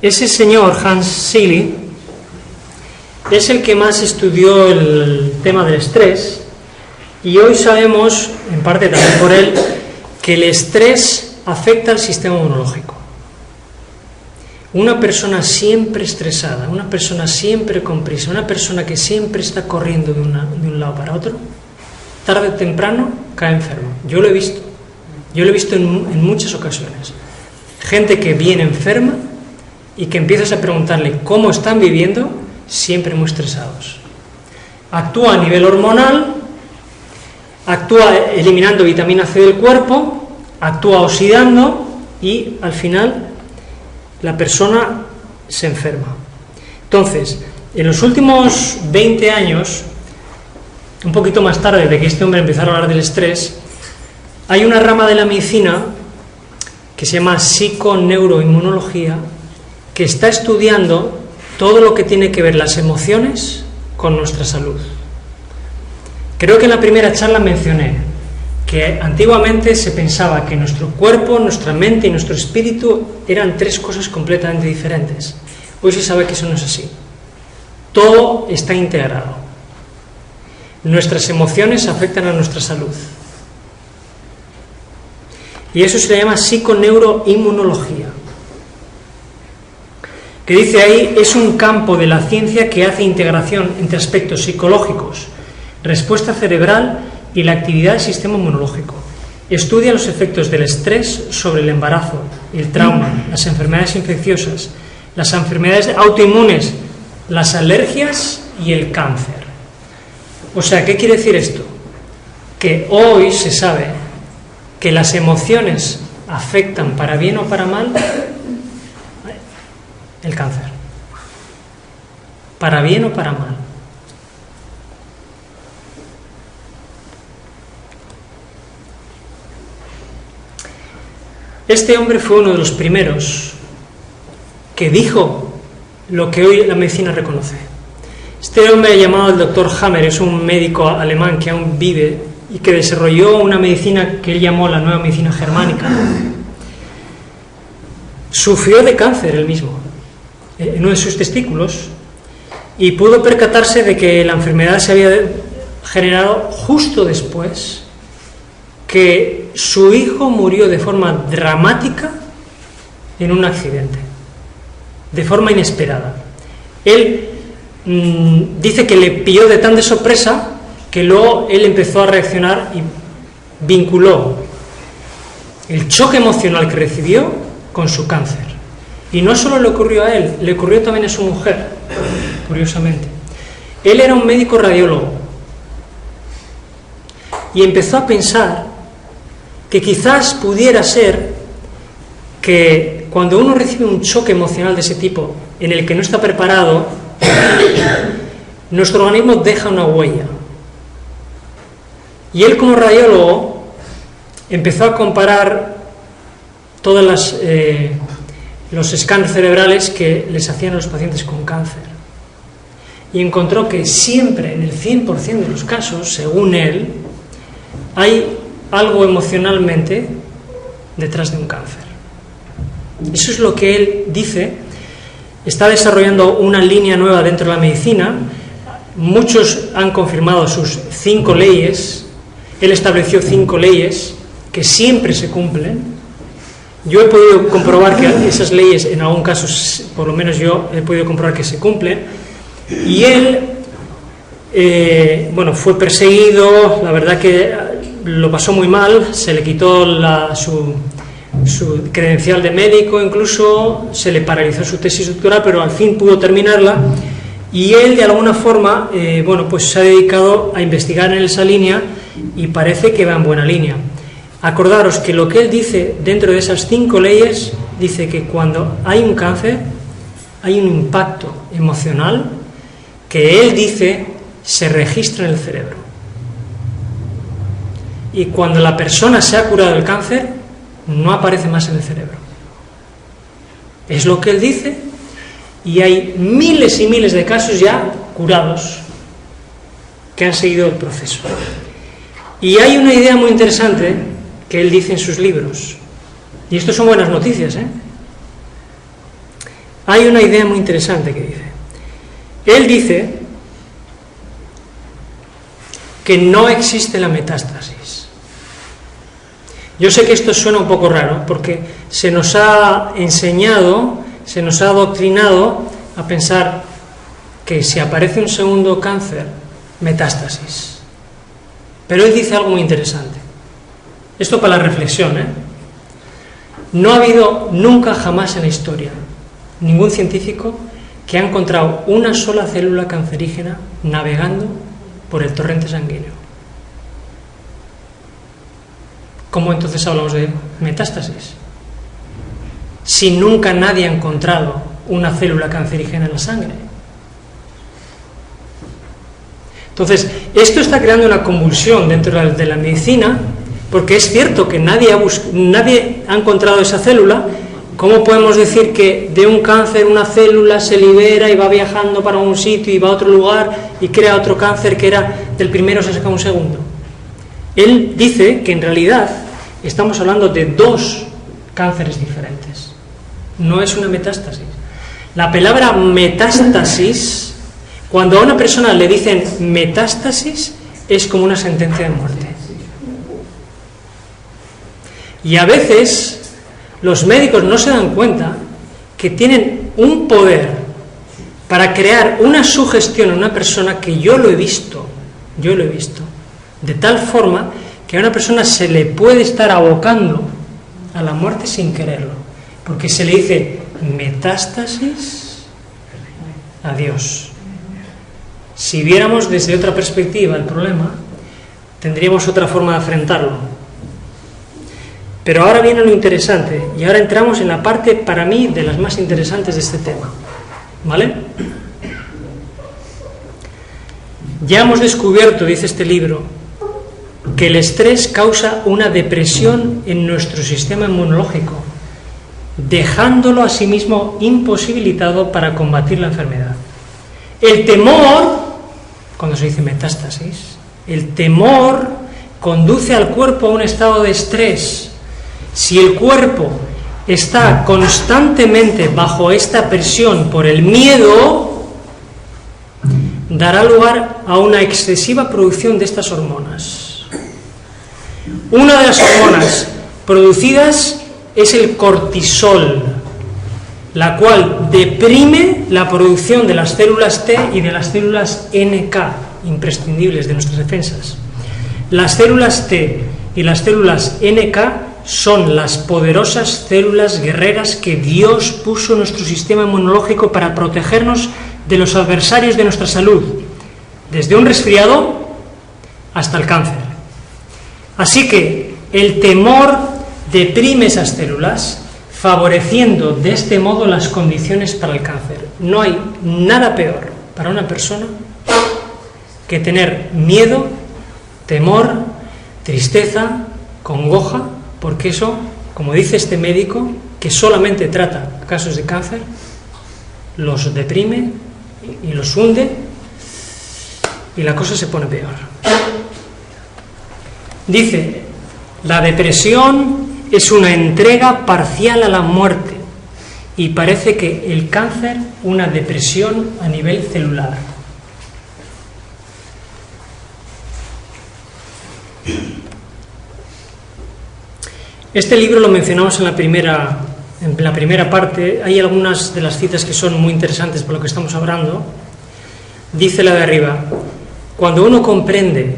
Ese señor Hans Selye es el que más estudió el tema del estrés y hoy sabemos, en parte también por él, que el estrés afecta al sistema inmunológico. Una persona siempre estresada, una persona siempre con prisa, una persona que siempre está corriendo de un lado para otro, tarde o temprano cae enfermo. Yo lo he visto en muchas ocasiones. Gente que viene enferma y que empiezas a preguntarle cómo están viviendo, siempre muy estresados. Actúa a nivel hormonal, actúa eliminando vitamina C del cuerpo, actúa oxidando y al final la persona se enferma. Entonces, en los últimos 20 años, un poquito más tarde de que este hombre empezara a hablar del estrés, hay una rama de la medicina que se llama psiconeuroinmunología, que está estudiando todo lo que tiene que ver las emociones con nuestra salud. Creo que en la primera charla mencioné que antiguamente se pensaba que nuestro cuerpo, nuestra mente y nuestro espíritu eran tres cosas completamente diferentes. Hoy se sabe que eso no es así. Todo está integrado. Nuestras emociones afectan a nuestra salud. Y eso se le llama psiconeuroinmunología. Que dice ahí, es un campo de la ciencia que hace integración entre aspectos psicológicos, respuesta cerebral y la actividad del sistema inmunológico. Estudia los efectos del estrés sobre el embarazo, el trauma, las enfermedades infecciosas, las enfermedades autoinmunes, las alergias y el cáncer. O sea, ¿qué quiere decir esto? Que hoy se sabe que las emociones afectan para bien o para mal el cáncer. Para bien o para mal. Este hombre fue uno de los primeros que dijo lo que hoy la medicina reconoce. Este hombre llamado el Dr. Hammer es un médico alemán que aún vive y que desarrolló una medicina que él llamó la nueva medicina germánica. Sufrió de cáncer él mismo, en uno de sus testículos, y pudo percatarse de que la enfermedad se había generado justo después que su hijo murió de forma dramática en un accidente, de forma inesperada. Él dice que le pilló de tan de sorpresa que luego él empezó a reaccionar y vinculó el choque emocional que recibió con su cáncer. Y no solo le ocurrió a él, le ocurrió también a su mujer, curiosamente. Él era un médico radiólogo y empezó a pensar que quizás pudiera ser que cuando uno recibe un choque emocional de ese tipo, en el que no está preparado, nuestro organismo deja una huella. Y él, como radiólogo, empezó a comparar todos los escáneres cerebrales que les hacían a los pacientes con cáncer. Y encontró que siempre, en el 100% de los casos, según él, hay algo emocionalmente detrás de un cáncer. Eso es lo que él dice. Está desarrollando una línea nueva dentro de la medicina. Muchos han confirmado sus 5 leyes. Él estableció 5 leyes que siempre se cumplen. Yo he podido comprobar que esas leyes, en algún caso, por lo menos yo he podido comprobar que se cumplen. Y él, fue perseguido, la verdad que lo pasó muy mal, se le quitó su credencial de médico, incluso se le paralizó su tesis doctoral, pero al fin pudo terminarla. Y él, de alguna forma, se ha dedicado a investigar en esa línea y parece que va en buena línea. Acordaros que lo que él dice dentro de esas 5 leyes, dice que cuando hay un cáncer, hay un impacto emocional que él dice se registra en el cerebro. Y cuando la persona se ha curado del cáncer, no aparece más en el cerebro. Es lo que él dice, y hay miles y miles de casos ya curados que han seguido el proceso. Y hay una idea muy interesante que él dice en sus libros, y esto son buenas noticias, Hay una idea muy interesante que dice. Él dice que no existe la metástasis. Yo sé que esto suena un poco raro, porque se nos ha enseñado, se nos ha adoctrinado a pensar que si aparece un segundo cáncer, metástasis. Pero él dice algo muy interesante. Esto para la reflexión, No ha habido nunca jamás en la historia ningún científico que ha encontrado una sola célula cancerígena navegando por el torrente sanguíneo. ¿Cómo entonces hablamos de metástasis? Si nunca nadie ha encontrado una célula cancerígena en la sangre. Entonces, esto está creando una convulsión dentro de la medicina, porque es cierto que nadie ha encontrado esa célula. ¿Cómo podemos decir que de un cáncer una célula se libera y va viajando para un sitio y va a otro lugar y crea otro cáncer que era del primero se saca un segundo? Él dice que en realidad estamos hablando de 2 cánceres diferentes. No es una metástasis. La palabra metástasis, cuando a una persona le dicen metástasis, es como una sentencia de muerte. Y a veces los médicos no se dan cuenta que tienen un poder para crear una sugestión en una persona, que yo lo he visto, de tal forma que a una persona se le puede estar abocando a la muerte sin quererlo, porque se le dice metástasis, adiós. Si viéramos desde otra perspectiva el problema, tendríamos otra forma de afrontarlo. Pero ahora viene lo interesante, y ahora entramos en la parte, para mí, de las más interesantes de este tema. ¿Vale? Ya hemos descubierto, dice este libro, que el estrés causa una depresión en nuestro sistema inmunológico, dejándolo a sí mismo imposibilitado para combatir la enfermedad. El temor, cuando se dice metástasis, el temor conduce al cuerpo a un estado de estrés. Si el cuerpo está constantemente bajo esta presión por el miedo, dará lugar a una excesiva producción de estas hormonas. Una de las hormonas producidas es el cortisol, la cual deprime la producción de las células T y de las células NK, imprescindibles de nuestras defensas. Las células T y las células NK son las poderosas células guerreras que Dios puso en nuestro sistema inmunológico para protegernos de los adversarios de nuestra salud, desde un resfriado hasta el cáncer. Así que el temor deprime esas células, favoreciendo de este modo las condiciones para el cáncer. No hay nada peor para una persona que tener miedo, temor, tristeza, congoja, porque eso, como dice este médico, que solamente trata casos de cáncer, los deprime y los hunde y la cosa se pone peor. Dice, la depresión es una entrega parcial a la muerte y parece que el cáncer una depresión a nivel celular. Este libro lo mencionamos en la primera parte. Hay algunas de las citas que son muy interesantes por lo que estamos hablando. Dice la de arriba: cuando uno comprende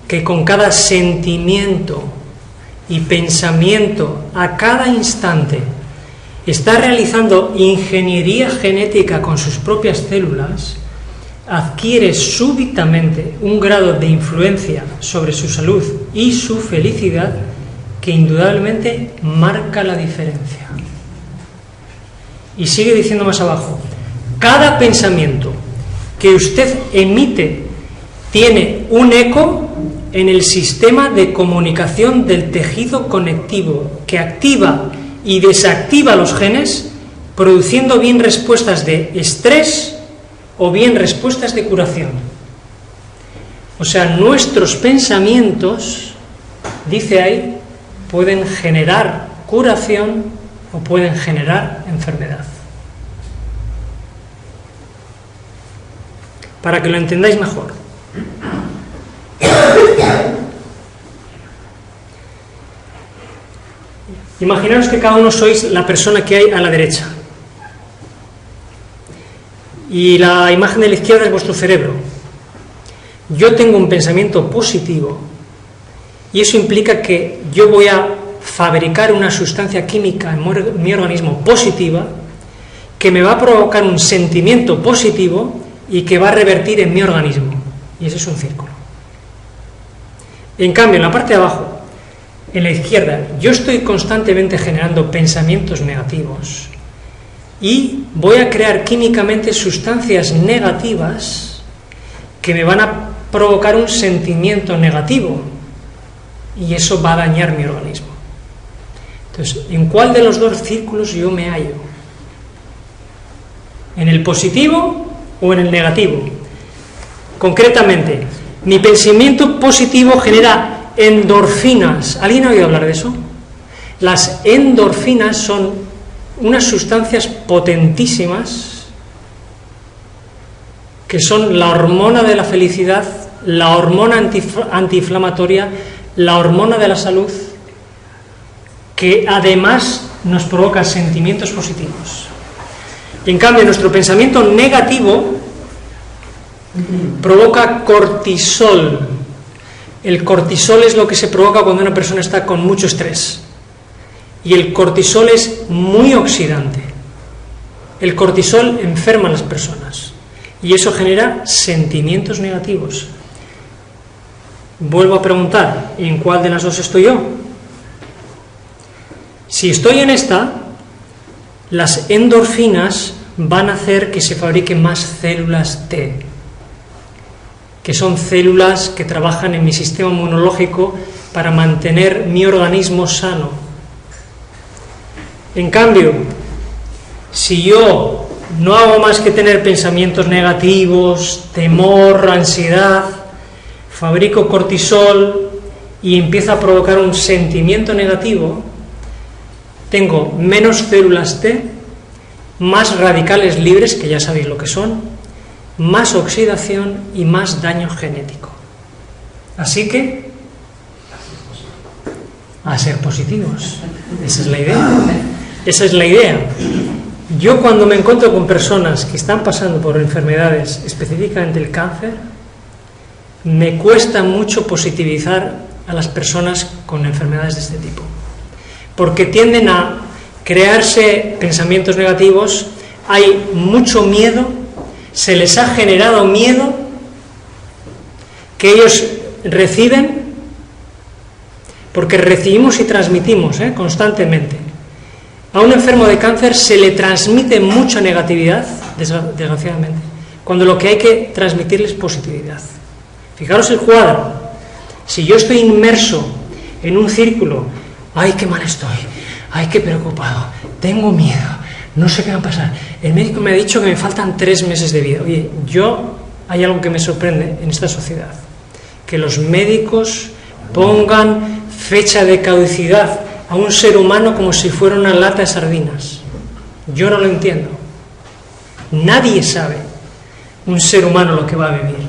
que con cada sentimiento y pensamiento a cada instante está realizando ingeniería genética con sus propias células, adquiere súbitamente un grado de influencia sobre su salud y su felicidad que indudablemente marca la diferencia. Y sigue diciendo más abajo: cada pensamiento que usted emite tiene un eco en el sistema de comunicación del tejido conectivo que activa y desactiva los genes, produciendo bien respuestas de estrés o bien respuestas de curación. O sea, nuestros pensamientos, dice ahí, pueden generar curación o pueden generar enfermedad. Para que lo entendáis mejor. Imaginaos que cada uno sois la persona que hay a la derecha y la imagen de la izquierda es vuestro cerebro. Yo tengo un pensamiento positivo y eso implica que yo voy a fabricar una sustancia química en mi organismo positiva que me va a provocar un sentimiento positivo y que va a revertir en mi organismo. Y ese es un círculo. En cambio, en la parte de abajo, en la izquierda, yo estoy constantemente generando pensamientos negativos y voy a crear químicamente sustancias negativas que me van a provocar un sentimiento negativo y eso va a dañar mi organismo. Entonces, ¿en cuál de los dos círculos yo me hallo? ¿En el positivo o en el negativo? Concretamente, mi pensamiento positivo genera endorfinas. ¿Alguien ha oído hablar de eso? Las endorfinas son unas sustancias potentísimas que son la hormona de la felicidad, la hormona antiinflamatoria, la hormona de la salud, que además nos provoca sentimientos positivos. Y en cambio, nuestro pensamiento negativo provoca cortisol. El cortisol es lo que se provoca cuando una persona está con mucho estrés. Y el cortisol es muy oxidante. El cortisol enferma a las personas. Y eso genera sentimientos negativos. Vuelvo a preguntar, ¿en cuál de las dos estoy yo? Si estoy en esta, las endorfinas van a hacer que se fabriquen más células T, que son células que trabajan en mi sistema inmunológico para mantener mi organismo sano. En cambio, si yo no hago más que tener pensamientos negativos, temor, ansiedad, fabrico cortisol y empiezo a provocar un sentimiento negativo, tengo menos células T, más radicales libres, que ya sabéis lo que son, más oxidación y más daño genético. Así que, a ser positivos. Esa es la idea. Esa es la idea. Yo cuando me encuentro con personas que están pasando por enfermedades, específicamente el cáncer, me cuesta mucho positivizar a las personas con enfermedades de este tipo. porque tienden a crearse pensamientos negativos, hay mucho miedo, se les ha generado miedo que ellos reciben, porque recibimos y transmitimos constantemente. A un enfermo de cáncer se le transmite mucha negatividad, desgraciadamente, cuando lo que hay que transmitirles es positividad. Fijaros el cuadro. Si yo estoy inmerso en un círculo, ¡ay, qué mal estoy! ¡Ay, qué preocupado! Tengo miedo, no sé qué va a pasar. El médico me ha dicho que me faltan 3 meses de vida. Oye, hay algo que me sorprende en esta sociedad, que los médicos pongan fecha de caducidad a un ser humano como si fuera una lata de sardinas. Yo no lo entiendo. Nadie sabe un ser humano lo que va a vivir.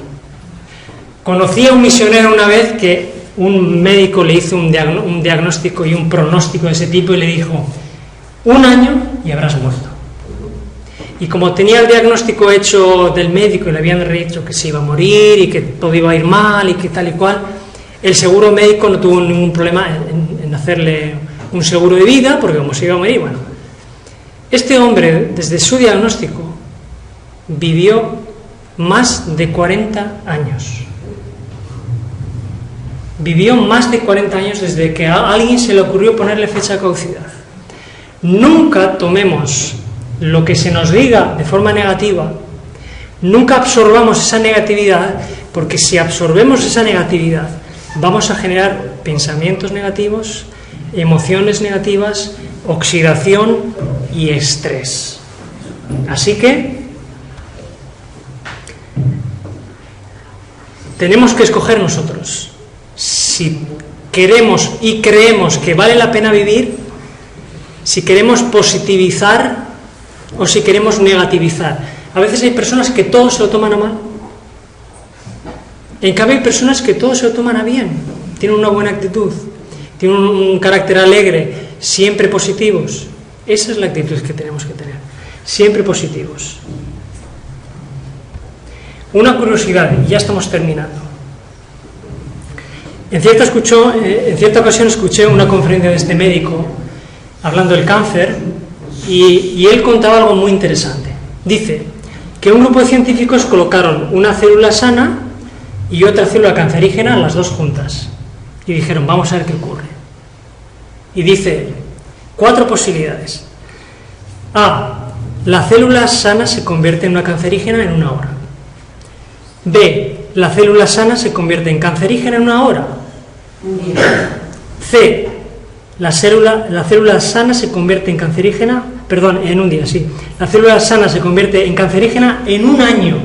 Conocí a un misionero una vez que un médico le hizo un diagnóstico y un pronóstico de ese tipo y le dijo: 1 año y habrás muerto. Y como tenía el diagnóstico hecho del médico y le habían dicho que se iba a morir y que todo iba a ir mal y que tal y cual, el seguro médico no tuvo ningún problema en hacerle un seguro de vida, porque como se iba a morir, bueno. Este hombre, desde su diagnóstico, vivió más de 40 años. Vivió más de 40 años desde que a alguien se le ocurrió ponerle fecha de caducidad. Nunca tomemos lo que se nos diga de forma negativa, nunca absorbamos esa negatividad, porque si absorbemos esa negatividad vamos a generar pensamientos negativos, emociones negativas, oxidación y estrés. Así que tenemos que escoger nosotros si queremos y creemos que vale la pena vivir, si queremos positivizar o si queremos negativizar. A veces hay personas que todo se lo toman a mal. En cambio hay personas que todo se lo toman a bien, tienen una buena actitud, tienen un carácter alegre, siempre positivos. Esa es la actitud que tenemos que tener, siempre positivos. Una curiosidad, y ya estamos terminando. En cierta ocasión escuché una conferencia de este médico hablando del cáncer y él contaba algo muy interesante. Dice que un grupo de científicos colocaron una célula sana y otra célula cancerígena, las dos juntas, y dijeron: vamos a ver qué ocurre. Y dice 4 posibilidades. A. La célula sana se convierte en una cancerígena en 1 hora. B. La célula sana se convierte en cancerígena en 1 hora. C. La célula sana se convierte en cancerígena, en 1 día, sí. La célula sana se convierte en cancerígena en 1 año.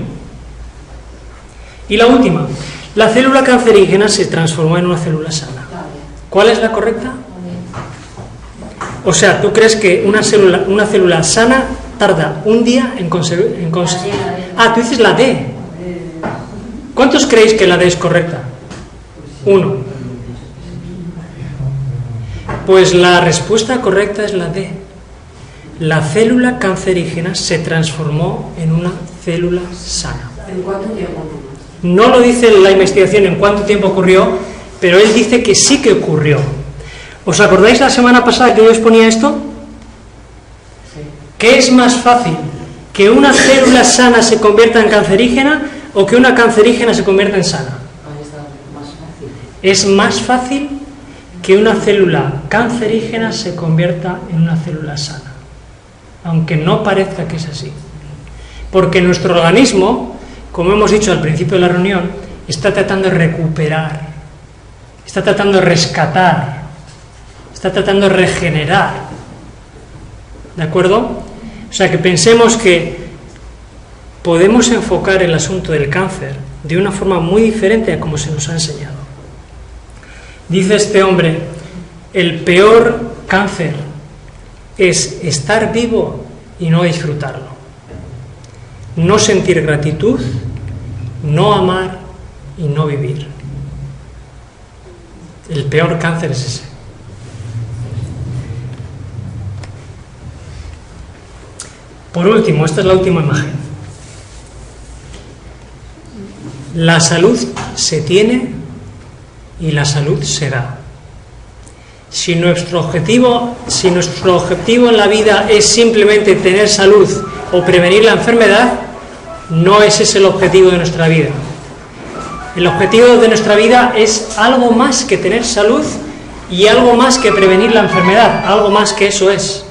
Y la última, la célula cancerígena se transformó en una célula sana. ¿Cuál es la correcta? O sea, ¿tú crees que una célula sana tarda 1 día en conseguir? Ah, tú dices la D. ¿Cuántos creéis que la D es correcta? 1. Pues la respuesta correcta es la D. La célula cancerígena se transformó en una célula sana. ¿En cuánto tiempo? No lo dice la investigación en cuánto tiempo ocurrió, pero él dice que sí que ocurrió. ¿Os acordáis la semana pasada que yo os ponía esto? Sí. ¿Qué es más fácil? ¿Que una célula sana se convierta en cancerígena o que una cancerígena se convierta en sana? Ahí está, más fácil. Es más fácil que una célula cancerígena se convierta en una célula sana, aunque no parezca que es así. Porque nuestro organismo, como hemos dicho al principio de la reunión, está tratando de recuperar, está tratando de rescatar, está tratando de regenerar. ¿De acuerdo? O sea, que pensemos que podemos enfocar el asunto del cáncer de una forma muy diferente a como se nos ha enseñado. Dice este hombre: el peor cáncer es estar vivo y no disfrutarlo, no sentir gratitud, no amar y no vivir. El peor cáncer es ese. Por último, esta es la última imagen. La salud se tiene y la salud se da. Si nuestro objetivo en la vida es simplemente tener salud o prevenir la enfermedad, no ese es el objetivo de nuestra vida. El objetivo de nuestra vida es algo más que tener salud y algo más que prevenir la enfermedad, algo más que eso es.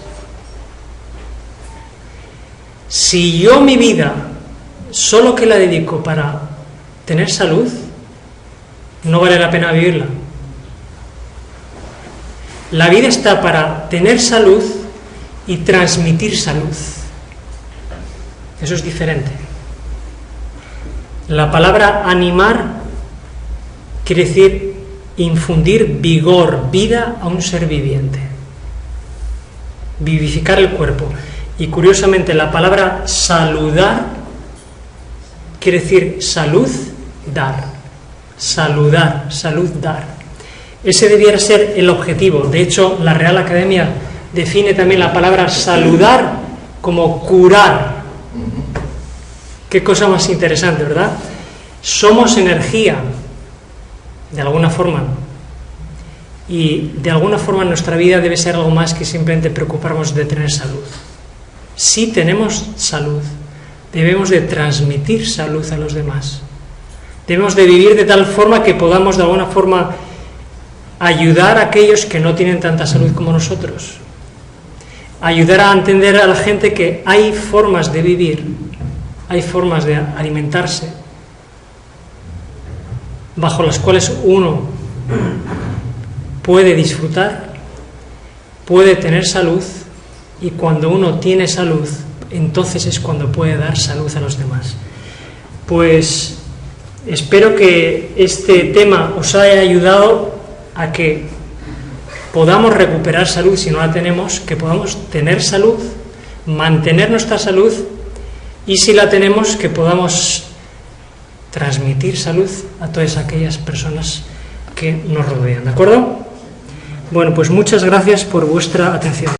Si yo mi vida solo que la dedico para tener salud, no vale la pena vivirla. La vida está para tener salud y transmitir salud. Eso es diferente. La palabra animar quiere decir infundir vigor, vida a un ser viviente. Vivificar el cuerpo. Y curiosamente la palabra saludar quiere decir salud, dar. Saludar, salud, dar. Ese debiera ser el objetivo. De hecho, la Real Academia define también la palabra saludar como curar. Qué cosa más interesante, ¿verdad? Somos energía, de alguna forma. Y de alguna forma nuestra vida debe ser algo más que simplemente preocuparnos de tener salud. Si tenemos salud, debemos de transmitir salud a los demás. Debemos de vivir de tal forma que podamos de alguna forma ayudar a aquellos que no tienen tanta salud como nosotros. Ayudar a entender a la gente que hay formas de vivir, hay formas de alimentarse, bajo las cuales uno puede disfrutar, puede tener salud, y cuando uno tiene salud, entonces es cuando puede dar salud a los demás. Pues espero que este tema os haya ayudado a que podamos recuperar salud si no la tenemos, que podamos tener salud, mantener nuestra salud, y si la tenemos, que podamos transmitir salud a todas aquellas personas que nos rodean, ¿de acuerdo? Bueno, pues muchas gracias por vuestra atención.